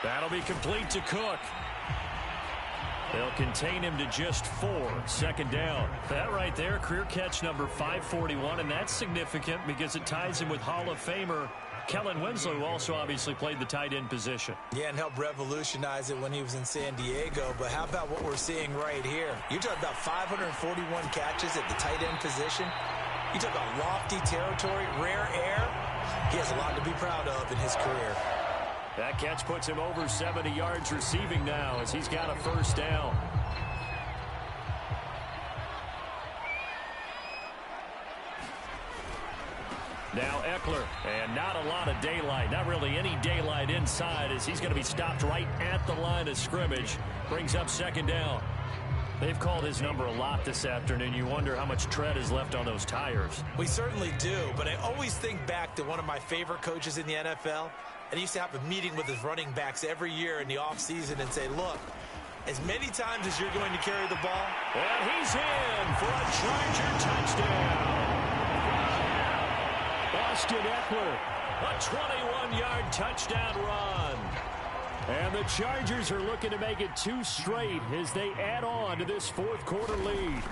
B: That'll be complete to Cook. They'll contain him to just 4. 2nd down. That right there, career catch number 541, and that's significant because it ties him with Hall of Famer Kellen Winslow, who also obviously played the tight end position.
C: Yeah, and helped revolutionize it when he was in San Diego. But how about what we're seeing right here? You're talking about 541 catches at the tight end position. You talk about lofty territory, rare air. He has a lot to be proud of in his career.
B: That catch puts him over 70 yards receiving now as he's got a first down. Now Eckler, and not a lot of daylight, not really any daylight inside as he's going to be stopped right at the line of scrimmage. Brings up 2nd down. They've called his number a lot this afternoon. You wonder how much tread is left on those tires.
C: We certainly do, but I always think back to one of my favorite coaches in the NFL. And he used to have a meeting with his running backs every year in the offseason and say, look, as many times as you're going to carry the ball.
B: And he's in for a Charger touchdown. Austin Eckler, a 21-yard touchdown run.
E: And the Chargers are looking to make it 2 straight as they add on to this fourth quarter lead.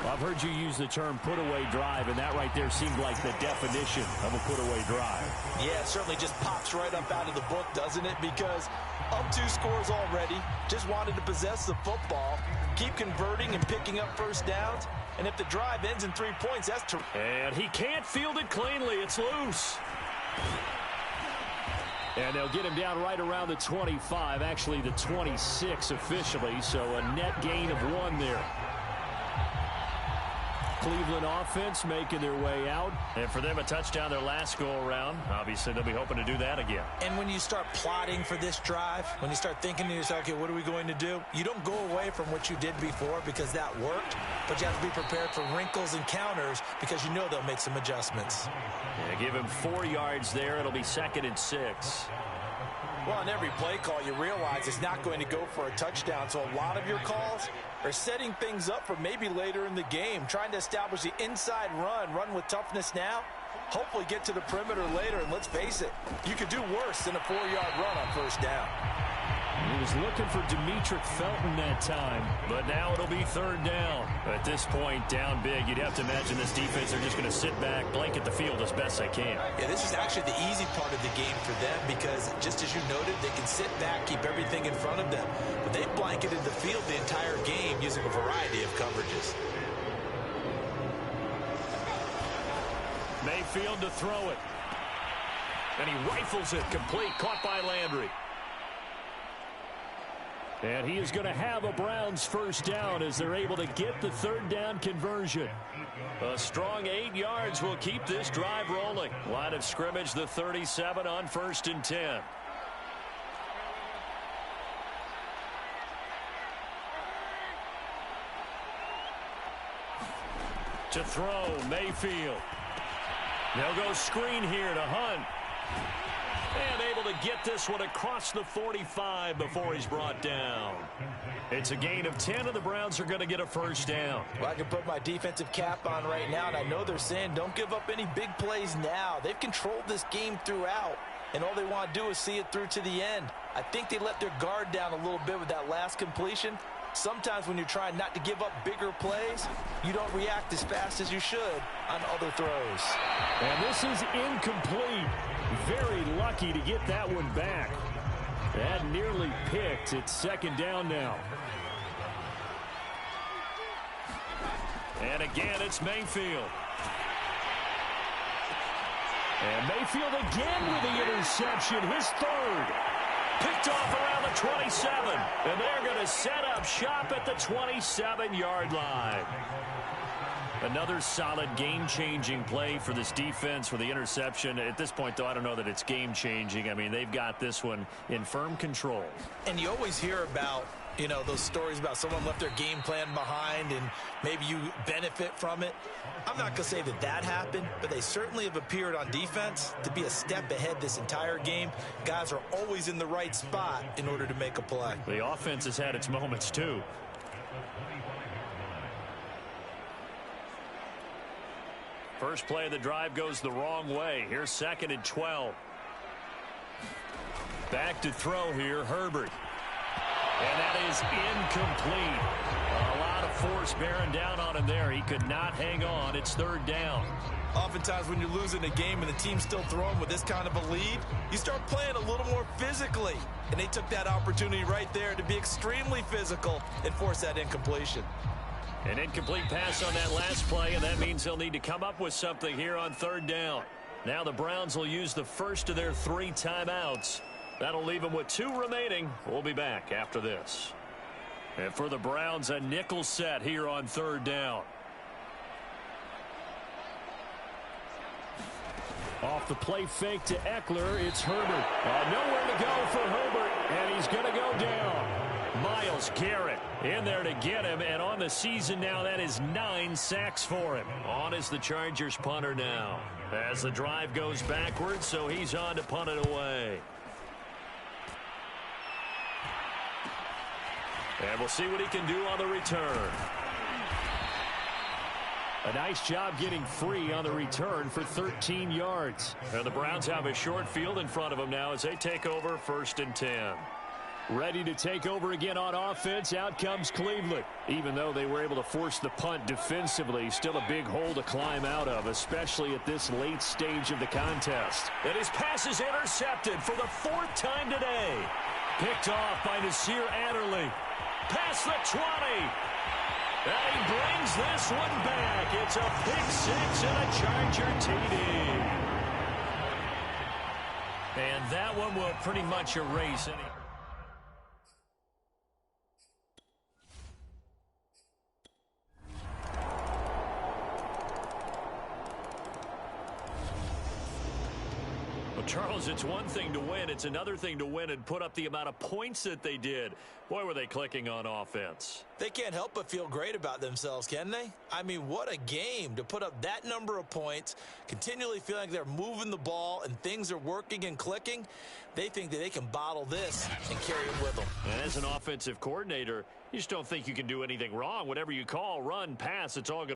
E: Well, I've heard you use the term put-away drive, and that right there seemed like the definition of a put-away drive.
C: Yeah, it certainly just pops right up out of the book, doesn't it? Because up 2 scores already, just wanted to possess the football, keep converting and picking up first downs, and if the drive ends in 3 points, that's terrific.
E: And he can't field it cleanly. It's loose. And they'll get him down right around the 25, actually the 26 officially, so a net gain of 1 there. Cleveland offense making their way out.
B: And for them, a touchdown their last go-around. Obviously, they'll be hoping to do that again.
C: And when you start plotting for this drive, when you start thinking to yourself, okay, what are we going to do? You don't go away from what you did before because that worked, but you have to be prepared for wrinkles and counters because you know they'll make some adjustments.
B: Yeah, give him 4 yards there. It'll be 2nd and 6.
C: Well, on every play call, you realize it's not going to go for a touchdown, so a lot of your calls are setting things up for maybe later in the game, trying to establish the inside run with toughness now, hopefully get to the perimeter later, and let's face it, you could do worse than a 4-yard run on first down.
E: He was looking for Demetric Felton that time.
B: But now it'll be 3rd down. At this point, down big, you'd have to imagine this defense are just going to sit back, blanket the field as best they can.
C: Yeah, this is actually the easy part of the game for them because, just as you noted, they can sit back, keep everything in front of them. But they've blanketed the field the entire game using a variety of coverages.
B: Mayfield to throw it. And he rifles it complete, caught by Landry.
E: And he is going to have a Browns first down as they're able to get the 3rd down conversion.
B: A strong 8 yards will keep this drive rolling. Line of scrimmage, the 37 on 1st and 10. To throw, Mayfield. They'll go screen here to Hunt. And able to get this one across the 45 before he's brought down. It's a gain of 10, and the Browns are going to get a first down.
C: Well, I can put my defensive cap on right now, and I know they're saying don't give up any big plays now. They've controlled this game throughout, and all they want to do is see it through to the end. I think they let their guard down a little bit with that last completion. Sometimes when you're trying not to give up bigger plays, you don't react as fast as you should on other throws.
E: And this is incomplete. Very lucky to get that one back. That nearly picked. It's 2nd down now.
B: And again, it's Mayfield.
E: And Mayfield again with the interception, his 3rd.
B: Picked off around the 27. And they're going to set up shop at the 27-yard line. Another solid game-changing play for this defense for the interception. At this point, though, I don't know that it's game-changing. I mean, they've got this one in firm control.
C: And you always hear about, you know, those stories about someone left their game plan behind and maybe you benefit from it. I'm not going to say that that happened, but they certainly have appeared on defense to be a step ahead this entire game. Guys are always in the right spot in order to make a play.
B: The offense has had its moments, too. First play of the drive goes the wrong way. Here's 2nd and 12. Back to throw here, Herbert. And that is incomplete. A lot of force bearing down on him there. He could not hang on. It's 3rd down.
C: Oftentimes when you're losing a game and the team's still throwing with this kind of a lead, you start playing a little more physically. And they took that opportunity right there to be extremely physical and force that incompletion.
B: An incomplete pass on that last play, and that means they'll need to come up with something here on 3rd down. Now the Browns will use the first of their 3 timeouts. That'll leave them with 2 remaining. We'll be back after this. And for the Browns, a nickel set here on 3rd down.
E: Off the play fake to Eckler, it's Herbert. Nowhere to go for Herbert, and he's going to go down.
B: Myles Garrett in there to get him, and on the season now, that is 9 sacks for him. On is the Chargers punter now. As the drive goes backwards, so he's on to punt it away. And we'll see what he can do on the return.
E: A nice job getting free on the return for 13 yards.
B: And the Browns have a short field in front of them now as they take over 1st and 10.
E: Ready to take over again on offense. Out comes Cleveland. Even though they were able to force the punt defensively, still a big hole to climb out of, especially at this late stage of the contest.
B: And his pass is intercepted for the 4th time today. Picked off by Nasir Adderley. Past the 20. And he brings this one back. It's a pick 6 and a Charger TD. And that one will pretty much erase any. Charles, it's one thing to win. It's another thing to win and put up the amount of points that they did. Boy, were they clicking on offense.
C: They can't help but feel great about themselves, can they? I mean, what a game to put up that number of points, continually feeling like they're moving the ball and things are working and clicking. They think that they can bottle this and carry it with them.
B: And as an offensive coordinator, you just don't think you can do anything wrong. Whatever you call, run, pass, it's all good.